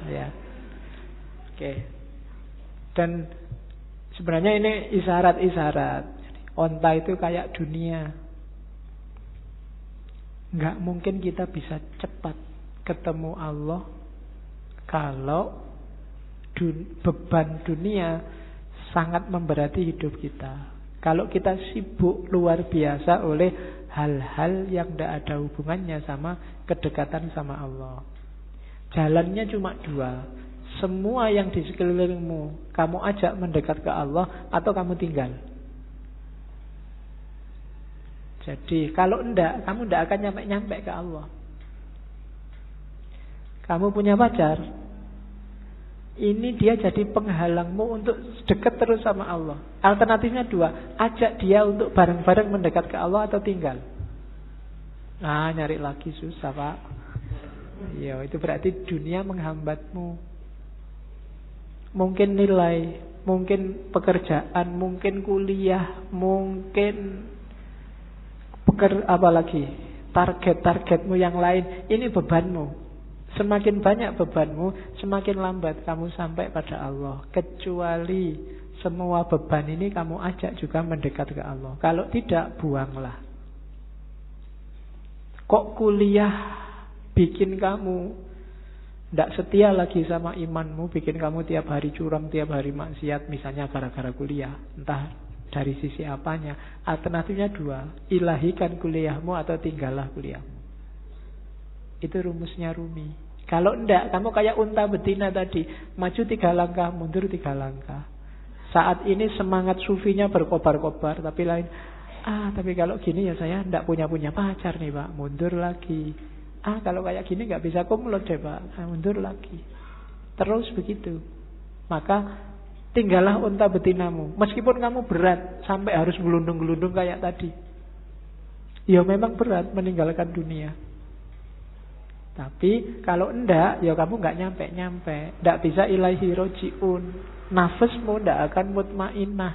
Ya, oke. Dan sebenarnya ini isyarat-isyarat. Onta itu kayak dunia. Nggak mungkin kita bisa cepat ketemu Allah kalau beban dunia sangat memberati hidup kita. Kalau kita sibuk luar biasa oleh hal-hal yang tidak ada hubungannya sama kedekatan sama Allah. Jalannya cuma 2. Semua yang di sekelilingmu kamu ajak mendekat ke Allah, atau kamu tinggal. Jadi kalau enggak, kamu enggak akan nyampe-nyampe ke Allah. Kamu punya pacar, ini dia jadi penghalangmu untuk dekat terus sama Allah. Alternatifnya 2, ajak dia untuk bareng-bareng mendekat ke Allah atau tinggal. Nyari lagi susah Pak. Ya, itu berarti dunia menghambatmu. Mungkin nilai, mungkin pekerjaan, mungkin kuliah, mungkin apalagi target-targetmu yang lain. Ini bebanmu. Semakin banyak bebanmu, semakin lambat kamu sampai pada Allah. Kecuali semua beban ini kamu ajak juga mendekat ke Allah. Kalau tidak, buanglah. Kok kuliah bikin kamu tidak setia lagi sama imanmu, bikin kamu tiap hari curang, tiap hari maksiat, misalnya gara-gara kuliah, entah dari sisi apanya. Alternatifnya 2, ilahikan kuliahmu atau tinggallah kuliahmu. Itu rumusnya Rumi. Kalau enggak, kamu kayak unta betina tadi, maju 3 langkah, mundur 3 langkah. Saat ini semangat sufinya berkobar-kobar, tapi lain, tapi kalau gini ya saya enggak punya pacar nih Pak, mundur lagi. Kalau kayak gini enggak bisa kumlot deh Pak, mundur lagi. Terus begitu. Maka tinggallah unta betinamu. Meskipun kamu berat sampai harus gelundung-gelundung kayak tadi. Ya memang berat meninggalkan dunia. Tapi kalau enggak, ya kamu enggak nyampe-nyampe. Enggak bisa ilaihi roji'un. Nafasmu enggak akan mutmainnah.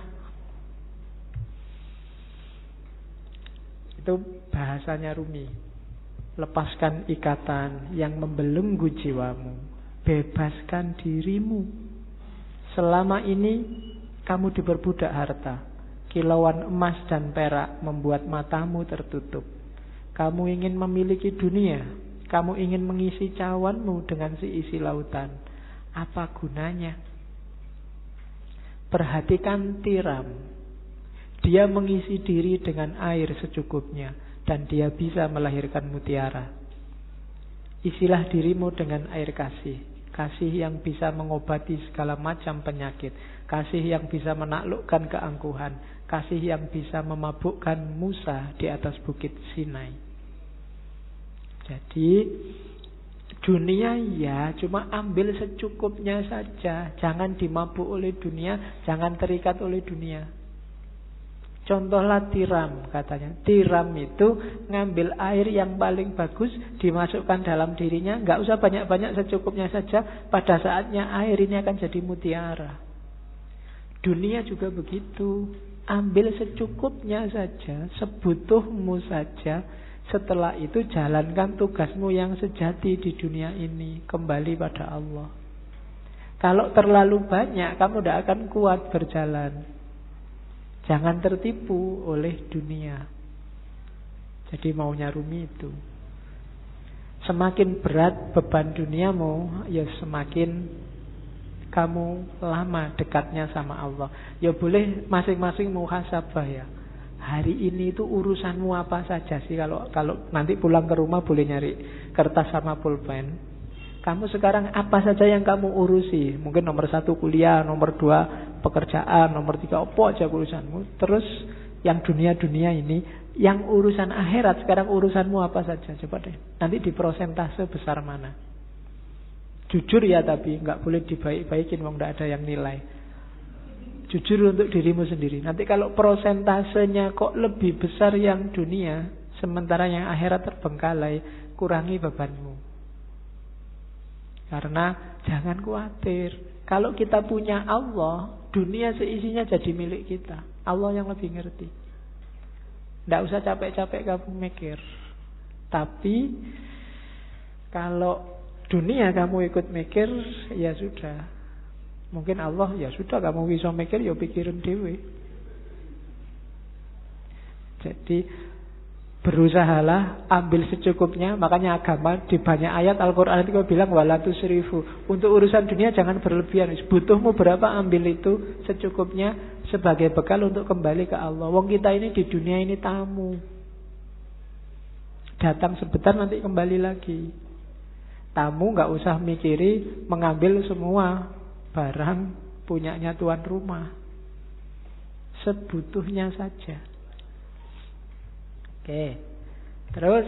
Itu bahasanya Rumi. Lepaskan ikatan yang membelenggu jiwamu. Bebaskan dirimu. Selama ini kamu diperbudak harta. Kilauan emas dan perak membuat matamu tertutup. Kamu ingin memiliki dunia. Kamu ingin mengisi cawanmu dengan seisi lautan. Apa gunanya? Perhatikan tiram. Dia mengisi diri dengan air secukupnya. Dan dia bisa melahirkan mutiara. Isilah dirimu dengan air kasih. Kasih yang bisa mengobati segala macam penyakit. Kasih yang bisa menaklukkan keangkuhan. Kasih yang bisa memabukkan Musa di atas bukit Sinai. Jadi dunia ya cuma ambil secukupnya saja. Jangan dimabuk oleh dunia. Jangan terikat oleh dunia. Contohlah tiram katanya. Tiram itu ngambil air yang paling bagus, dimasukkan dalam dirinya. Gak usah banyak-banyak, secukupnya saja. Pada saatnya air ini akan jadi mutiara. Dunia juga begitu. Ambil secukupnya saja, sebutuhmu saja. Setelah itu jalankan tugasmu yang sejati di dunia ini. Kembali pada Allah. Kalau terlalu banyak, kamu tidak akan kuat berjalan. Jangan tertipu oleh dunia. Jadi maunya Rumi itu. Semakin berat beban duniamu, ya semakin kamu lama dekatnya sama Allah. Ya boleh masing-masing muhasabah ya. Hari ini itu urusanmu apa saja sih? Kalau nanti pulang ke rumah boleh nyari kertas sama pulpen. Kamu sekarang apa saja yang kamu urusi? Mungkin nomor 1 kuliah, nomor 2 pekerjaan, nomor 3 apa aja urusanmu. Terus yang dunia-dunia ini, yang urusan akhirat sekarang urusanmu apa saja? Coba deh. Nanti di prosentase besar mana? Jujur ya, tapi nggak boleh dibaik-baikin, wong nggak ada yang nilai. Jujur untuk dirimu sendiri. Nanti kalau prosentasenya kok lebih besar yang dunia, sementara yang akhirat terbengkalai, kurangi bebanmu. Karena jangan khawatir. Kalau kita punya Allah, dunia seisinya jadi milik kita. Allah yang lebih ngerti. Tidak usah capek-capek kamu mikir. Tapi kalau dunia kamu ikut mikir, ya sudah. Mungkin Allah, ya sudah kamu bisa mikir, ya pikirin dewe. Jadi berusahalah ambil secukupnya. Makanya agama di banyak ayat Al-Quran itu bilang wala tusrifu. Untuk urusan dunia jangan berlebihan. Butuhmu berapa, ambil itu secukupnya sebagai bekal untuk kembali ke Allah. Wong kita ini di dunia ini tamu. Datang sebentar nanti kembali lagi. Tamu gak usah mikiri mengambil semua barang punyanya tuan rumah. Sebutuhnya saja. Oke. Terus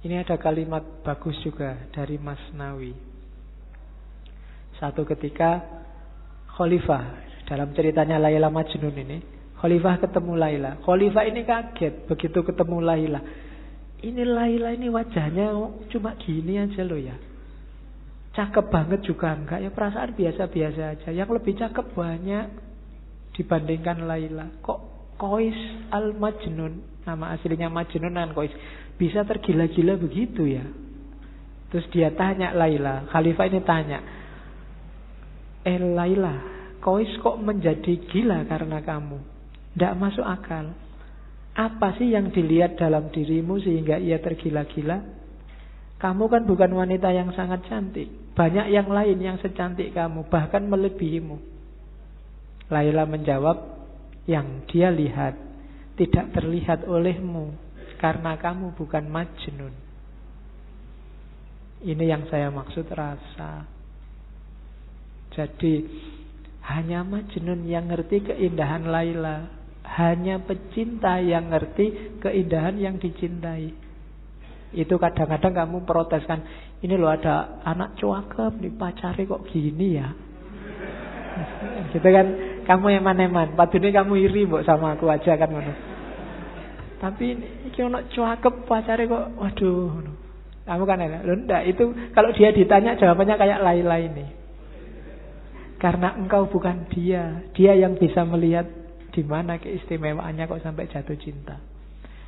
ini ada kalimat bagus juga dari Mas Nawi. Satu ketika Khalifah, dalam ceritanya Laila Majnun ini, Khalifah ketemu Laila. Khalifah ini kaget begitu ketemu Laila. Ini Laila ini wajahnya cuma gini aja loh ya. Cakep banget juga enggak ya, perasaan biasa-biasa aja. Yang lebih cakep banyak dibandingkan Laila. Kok Qais Al-Majnun, nama aslinya Majnun dan Qais, bisa tergila-gila begitu ya? Terus dia tanya Laila, Khalifah ini tanya, Laila, Qais kok menjadi gila karena kamu? Tidak masuk akal. Apa sih yang dilihat dalam dirimu sehingga ia tergila-gila? Kamu kan bukan wanita yang sangat cantik. Banyak yang lain yang secantik kamu, bahkan melebihimu. Laila menjawab, yang dia lihat tidak terlihat olehmu. karena kamu bukan majnun. Ini yang saya maksud rasa. Jadi hanya majnun yang ngerti keindahan Laila, hanya pecinta yang ngerti keindahan yang dicintai. Itu kadang-kadang kamu proteskan, ini loh ada anak cakep dipacari kok gini ya. Gitu kan, kamu eman-eman, padahal kamu iri mbok sama aku aja kan ngono. Tapi iki ono cakep pacare kok waduh. Kamu kan enak. Loh enggak, itu kalau dia ditanya jawabannya kayak Laila ini. Karena engkau bukan dia. Dia yang bisa melihat di mana keistimewaannya kok sampai jatuh cinta.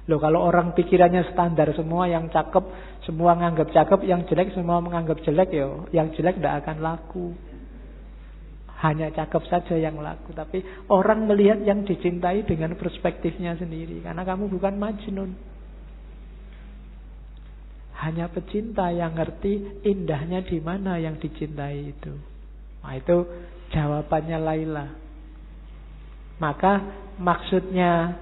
Loh kalau orang pikirannya standar, semua yang cakep, semua menganggap cakep, yang jelek semua menganggap jelek, yo, yang jelek tidak akan laku. Hanya cakep saja yang laku. Tapi orang melihat yang dicintai dengan perspektifnya sendiri. Karena kamu bukan majnun. Hanya pecinta yang ngerti indahnya di mana yang dicintai itu. Nah itu jawabannya Laila. Maka maksudnya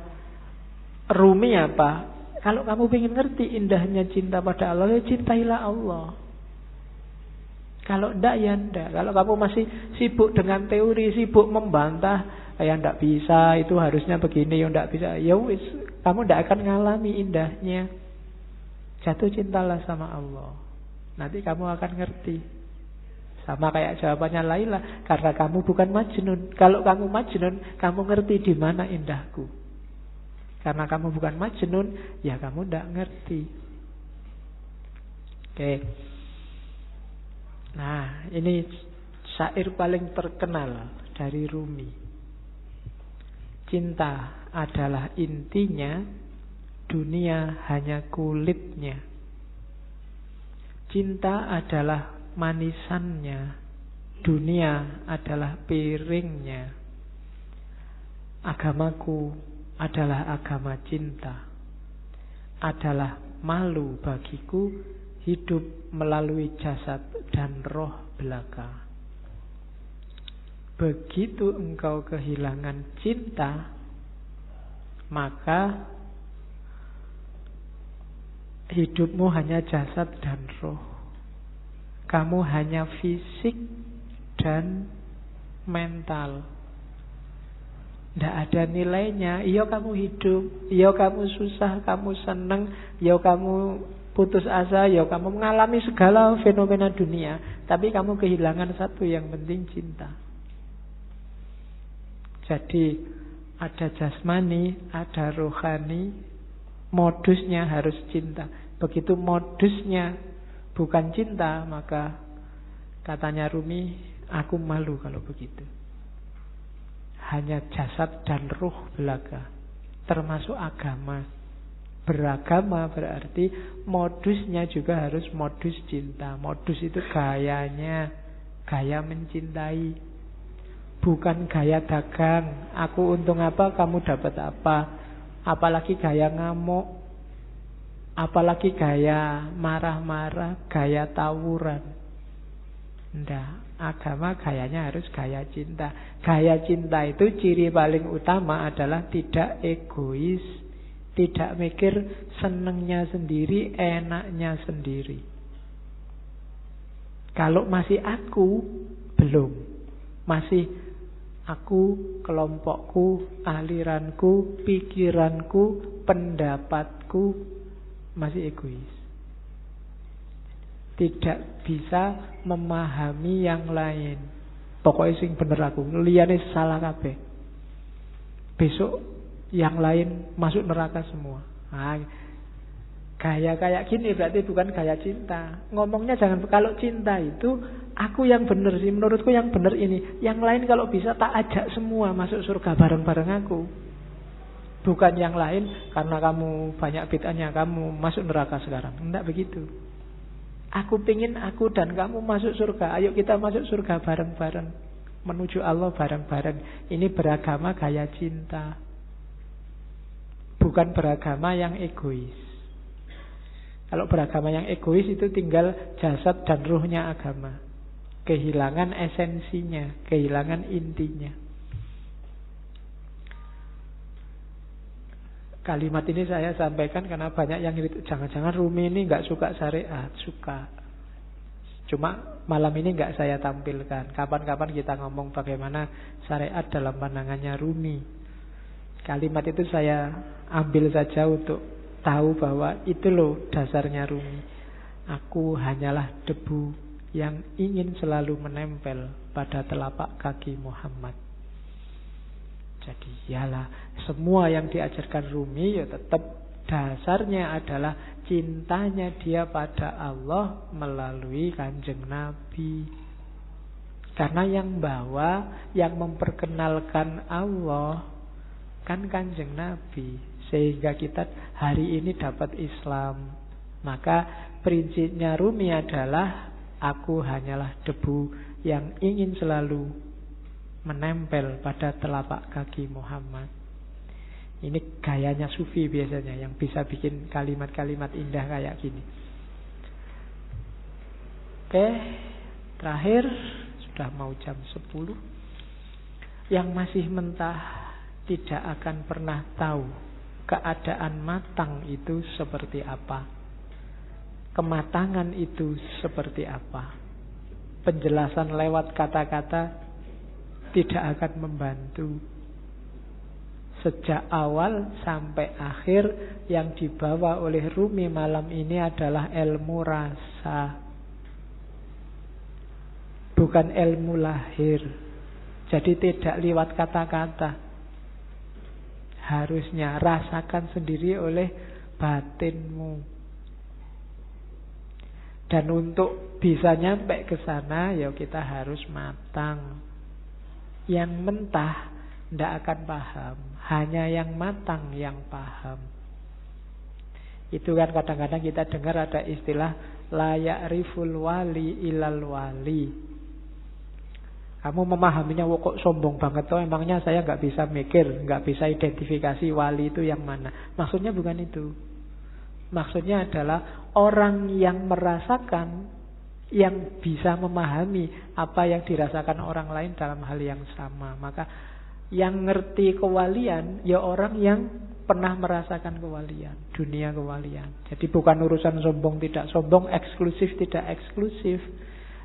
Rumi apa? Kalau kamu ingin ngerti indahnya cinta pada Allah, ya cintailah Allah. Kalau enggak ya enggak. Kalau kamu masih sibuk dengan teori, sibuk membantah, ya enggak bisa, itu harusnya begini, ya enggak bisa. Ya wis, kamu enggak akan ngalami indahnya. Jatuh cintalah sama Allah. Nanti kamu akan ngerti. Sama kayak jawabannya Laila, karena kamu bukan majnun. Kalau kamu majnun, kamu ngerti di mana indahku. Karena kamu bukan majnun, ya kamu enggak ngerti. Oke. Nah, ini syair paling terkenal dari Rumi. Cinta adalah intinya, dunia hanya kulitnya. Cinta adalah manisannya, dunia adalah piringnya. Agamaku adalah agama cinta. Adalah malu bagiku hidup melalui jasad dan roh belaka. Begitu engkau kehilangan cinta, maka hidupmu hanya jasad dan roh. Kamu hanya fisik dan mental. Tidak ada nilainya. Iya kamu hidup, iya kamu susah, kamu seneng, iya kamu putus asa, ya kamu mengalami segala fenomena dunia, tapi kamu kehilangan satu yang penting, cinta. Jadi ada jasmani, ada rohani, modusnya harus cinta. Begitu modusnya bukan cinta, maka katanya Rumi, aku malu kalau begitu. Hanya jasad dan roh belaka, termasuk agama. Beragama berarti modusnya juga harus modus cinta. Modus itu gayanya, gaya mencintai, bukan gaya dagang. Aku untung apa, kamu dapat apa. Apalagi gaya ngamuk, apalagi gaya marah-marah, gaya tawuran. Nggak, agama gayanya harus gaya cinta. Gaya cinta itu ciri paling utama adalah tidak egois, tidak mikir senengnya sendiri, enaknya sendiri. Kalau masih aku, belum. Masih aku, kelompokku, aliranku, pikiranku, pendapatku, masih egois. Tidak bisa memahami yang lain. Pokoknya sing bener aku, liyane salah kabeh. Besok yang lain masuk neraka semua. Nah, gaya kayak gini berarti bukan gaya cinta. Ngomongnya jangan, kalau cinta itu aku yang benar sih, menurutku yang benar ini. Yang lain kalau bisa tak ajak semua masuk surga bareng-bareng aku. Bukan yang lain karena kamu banyak bid'ahnya kamu masuk neraka sekarang. Enggak begitu. Aku pingin aku dan kamu masuk surga. Ayo kita masuk surga bareng-bareng, menuju Allah bareng-bareng. Ini beragama gaya cinta, bukan beragama yang egois. Kalau beragama yang egois itu tinggal jasad dan ruhnya agama, kehilangan esensinya, kehilangan intinya. Kalimat ini saya sampaikan karena banyak yang jangan-jangan Rumi ini nggak suka syariat. Suka. Cuma malam ini nggak saya tampilkan. Kapan-kapan kita ngomong bagaimana syariat dalam pandangannya Rumi. Kalimat itu saya ambil saja untuk tahu bahwa itu loh dasarnya Rumi. Aku hanyalah debu yang ingin selalu menempel pada telapak kaki Muhammad. Jadi yalah, semua yang diajarkan Rumi ya tetap dasarnya adalah cintanya dia pada Allah melalui Kanjeng Nabi. Karena yang bawa, yang memperkenalkan Allah kan Kanjeng Nabi. Sehingga kita hari ini dapat Islam. Maka prinsipnya Rumi adalah aku hanyalah debu yang ingin selalu menempel pada telapak kaki Muhammad. Ini gayanya sufi biasanya, yang bisa bikin kalimat-kalimat indah kayak gini. Oke, terakhir, sudah mau jam 10. Yang masih mentah tidak akan pernah tahu keadaan matang itu seperti apa, kematangan itu seperti apa. Penjelasan lewat kata-kata tidak akan membantu. Sejak awal sampai akhir yang dibawa oleh Rumi malam ini adalah ilmu rasa, bukan ilmu lahir. Jadi tidak lewat kata-kata. Harusnya rasakan sendiri oleh batinmu. Dan untuk bisa nyampe ke sana, ya kita harus matang. Yang mentah tidak akan paham. Hanya yang matang yang paham. Itu kan kadang-kadang kita dengar ada istilah la ya'riful wali ilal wali. Kamu memahaminya, kok sombong banget toh, emangnya saya nggak bisa mikir, nggak bisa identifikasi wali itu yang mana. Maksudnya bukan itu. Maksudnya adalah orang yang merasakan, yang bisa memahami apa yang dirasakan orang lain dalam hal yang sama. Maka yang ngerti kewalian ya orang yang pernah merasakan kewalian, dunia kewalian. Jadi bukan urusan sombong tidak sombong, eksklusif tidak eksklusif.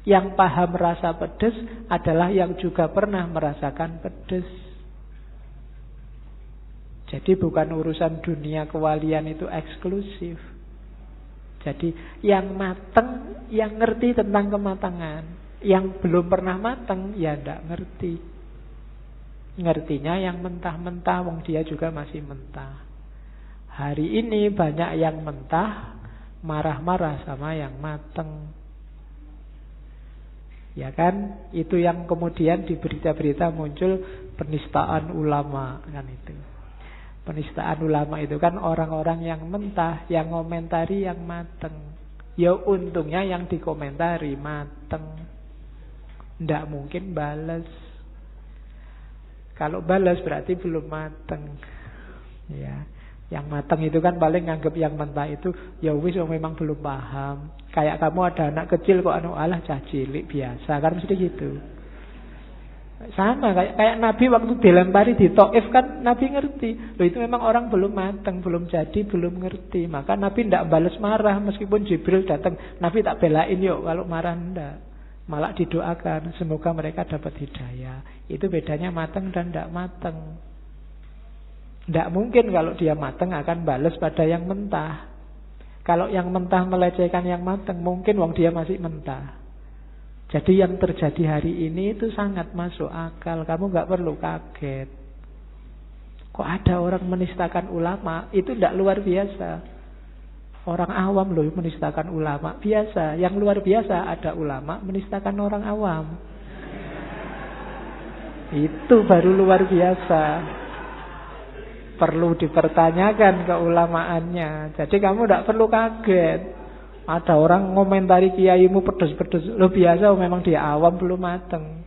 Yang paham rasa pedes adalah yang juga pernah merasakan pedes. Jadi bukan urusan dunia kewalian itu eksklusif. Jadi yang mateng, yang ngerti tentang kematangan. Yang belum pernah mateng, ya tidak ngerti. Ngertinya yang mentah-mentah, wong dia juga masih mentah. Hari ini banyak yang mentah, marah-marah sama yang mateng. Ya kan? Itu yang kemudian di berita-berita muncul penistaan ulama, kan itu. Penistaan ulama itu kan orang-orang yang mentah, yang ngomentari yang mateng. Ya untungnya yang dikomentari mateng. Nggak mungkin balas. Kalau balas berarti belum mateng. Ya, yang mateng itu kan paling nganggep yang mentah itu ya wis memang belum paham. Kayak kamu ada anak kecil kok alah cah cilik biasa kan mesti gitu. Sama kayak Nabi waktu dilempari di Taif kan Nabi ngerti. Loh itu memang orang belum matang, belum jadi, belum ngerti. Maka Nabi tidak balas marah meskipun Jibril datang. Nabi tak belain yuk kalau marah ndak. Malah didoakan semoga mereka dapat hidayah. Itu bedanya matang dan tidak matang. Tidak mungkin kalau dia matang akan balas pada yang mentah. Kalau yang mentah melecehkan yang matang, mungkin wong dia masih mentah. Jadi yang terjadi hari ini itu sangat masuk akal. Kamu nggak perlu kaget. Kok ada orang menistakan ulama? Itu tidak luar biasa. Orang awam loh menistakan ulama. Biasa. Yang luar biasa ada ulama menistakan orang awam. Itu baru luar biasa. Perlu dipertanyakan keulamaannya. Jadi kamu tidak perlu kaget. Ada orang ngomentari kiaimu pedes-pedes. Lo biasa memang dia awam belum mateng.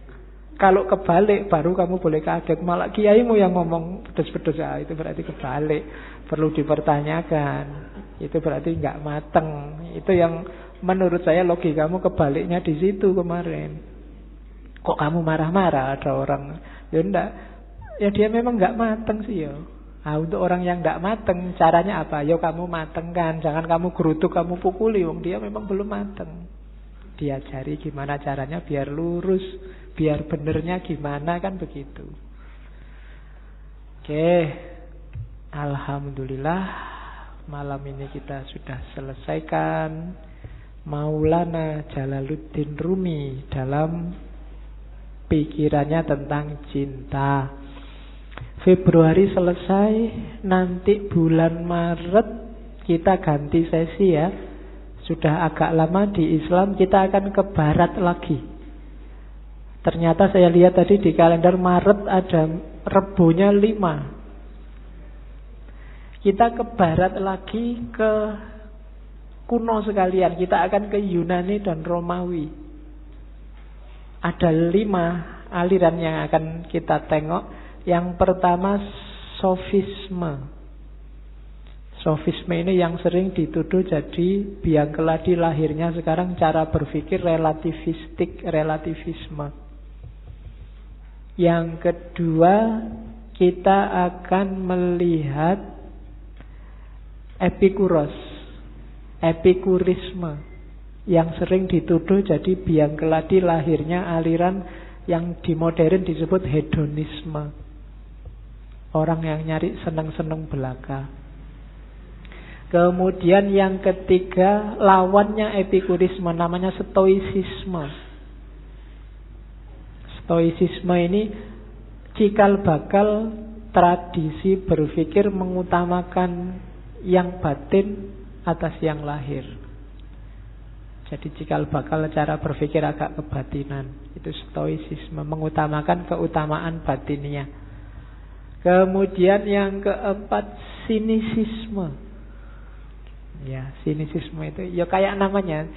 Kalau kebalik baru kamu boleh kaget. Malah kiaimu yang ngomong pedes-pedes. Itu berarti kebalik. Perlu dipertanyakan. Itu berarti nggak mateng. Itu yang menurut saya logikamu kebaliknya di situ kemarin. Kok kamu marah-marah ada orang? Ya enggak. Ya dia memang nggak mateng sih ya. Nah, untuk orang yang tidak mateng, caranya apa? Yo kamu matengkan, jangan kamu gerutuk, kamu pukuli, wong dia memang belum mateng. Diajari gimana caranya biar lurus, biar benernya gimana, kan begitu. Oke, alhamdulillah malam ini kita sudah selesaikan Maulana Jalaluddin Rumi dalam pikirannya tentang cinta. Februari selesai, nanti bulan Maret kita ganti sesi ya. Sudah agak lama di Islam, kita akan ke barat lagi. Ternyata saya lihat tadi di kalender Maret ada Rebonya 5. Kita ke barat lagi, ke kuno sekalian. Kita akan ke Yunani dan Romawi. Ada 5 aliran yang akan kita tengok. Yang pertama sofisme. Sofisme ini yang sering dituduh jadi biang keladi lahirnya sekarang cara berpikir relativisme. Yang kedua, kita akan melihat epikurisme yang sering dituduh jadi biang keladi lahirnya aliran yang di modern disebut hedonisme. Orang yang nyari seneng-seneng belaka. Kemudian yang ketiga, lawannya epikurisme, namanya stoicisme. Stoicisme ini cikal bakal tradisi berpikir mengutamakan yang batin atas yang lahir. Jadi cikal bakal cara berpikir agak kebatinan. Itu stoicisme, mengutamakan keutamaan batinnya. Kemudian yang keempat, sinisisme. Ya, sinisisme itu ya kayak namanya,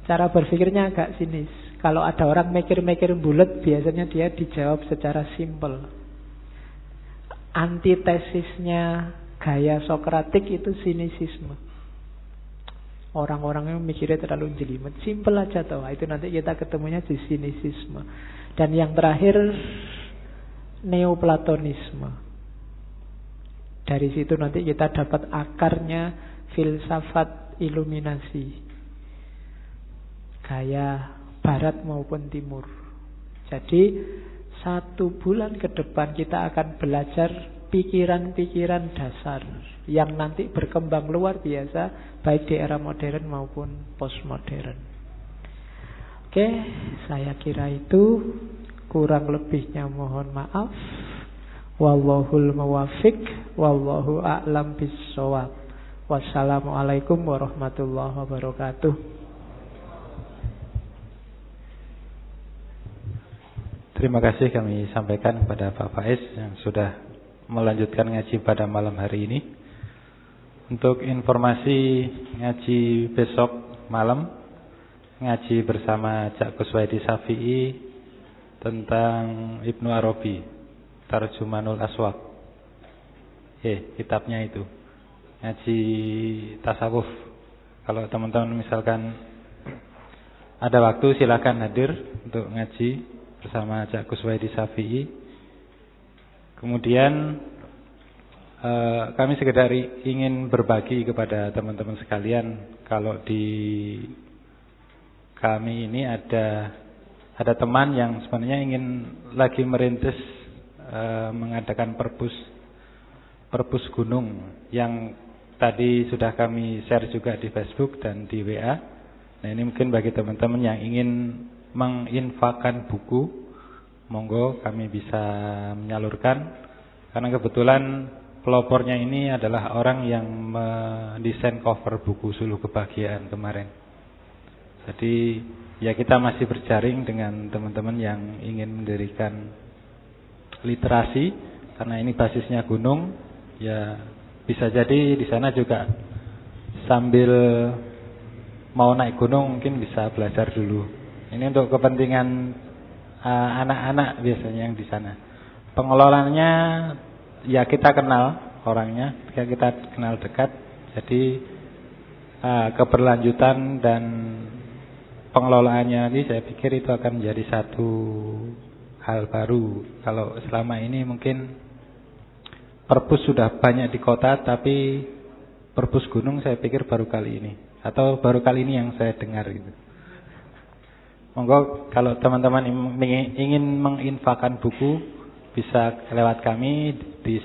cara berpikirnya agak sinis. Kalau ada orang mikir-mikir bulat, biasanya dia dijawab secara simpel. Antitesisnya gaya Sokratik itu sinisisme. Orang-orang yang mikirnya terlalu jelimet, simpel aja toh. Itu nanti kita ketemunya di sinisisme. Dan yang terakhir, neoplatonisme. Dari situ nanti kita dapat akarnya filsafat iluminasi, gaya barat maupun timur. Jadi 1 bulan ke depan kita akan belajar pikiran-pikiran dasar yang nanti berkembang luar biasa, baik di era modern maupun postmodern. Oke, saya kira itu. Kurang lebihnya mohon maaf. Wallahul muwaffiq, wallahu a'lam bissawab. Wassalamualaikum warahmatullahi wabarakatuh. Terima kasih kami sampaikan kepada Pak Faiz yang sudah melanjutkan ngaji pada malam hari ini. Untuk informasi ngaji besok malam, ngaji bersama Cak Kuswaidi Syafi'i tentang Ibnu Arabi, Tarjumanul Aswaq. Kitabnya itu. Ngaji tasawuf. Kalau teman-teman misalkan ada waktu silakan hadir untuk ngaji bersama Cak Kuswaidi Syafi'i. Kemudian kami sekedar ingin berbagi kepada teman-teman sekalian, kalau di kami ini ada teman yang sebenarnya ingin lagi merintis mengadakan perpus gunung yang tadi sudah kami share juga di Facebook dan di WA. Nah, ini mungkin bagi teman-teman yang ingin menginfakkan buku, monggo kami bisa menyalurkan. Karena kebetulan pelopornya ini adalah orang yang mendesain cover buku Suluh Kebahagiaan kemarin. Jadi ya kita masih berjaring dengan teman-teman yang ingin mendirikan literasi, karena ini basisnya gunung. Ya bisa jadi di sana juga sambil mau naik gunung mungkin bisa belajar dulu. Ini untuk kepentingan anak-anak biasanya yang di sana. Pengelolanya ya kita kenal orangnya, kita kenal dekat. Jadi keberlanjutan dan pengelolaannya ini saya pikir itu akan menjadi satu hal baru. Kalau selama ini mungkin perpus sudah banyak di kota, tapi perpus gunung saya pikir baru kali ini, atau baru kali ini yang saya dengar gitu. Monggo kalau teman-teman ingin menginfakkan buku bisa lewat kami di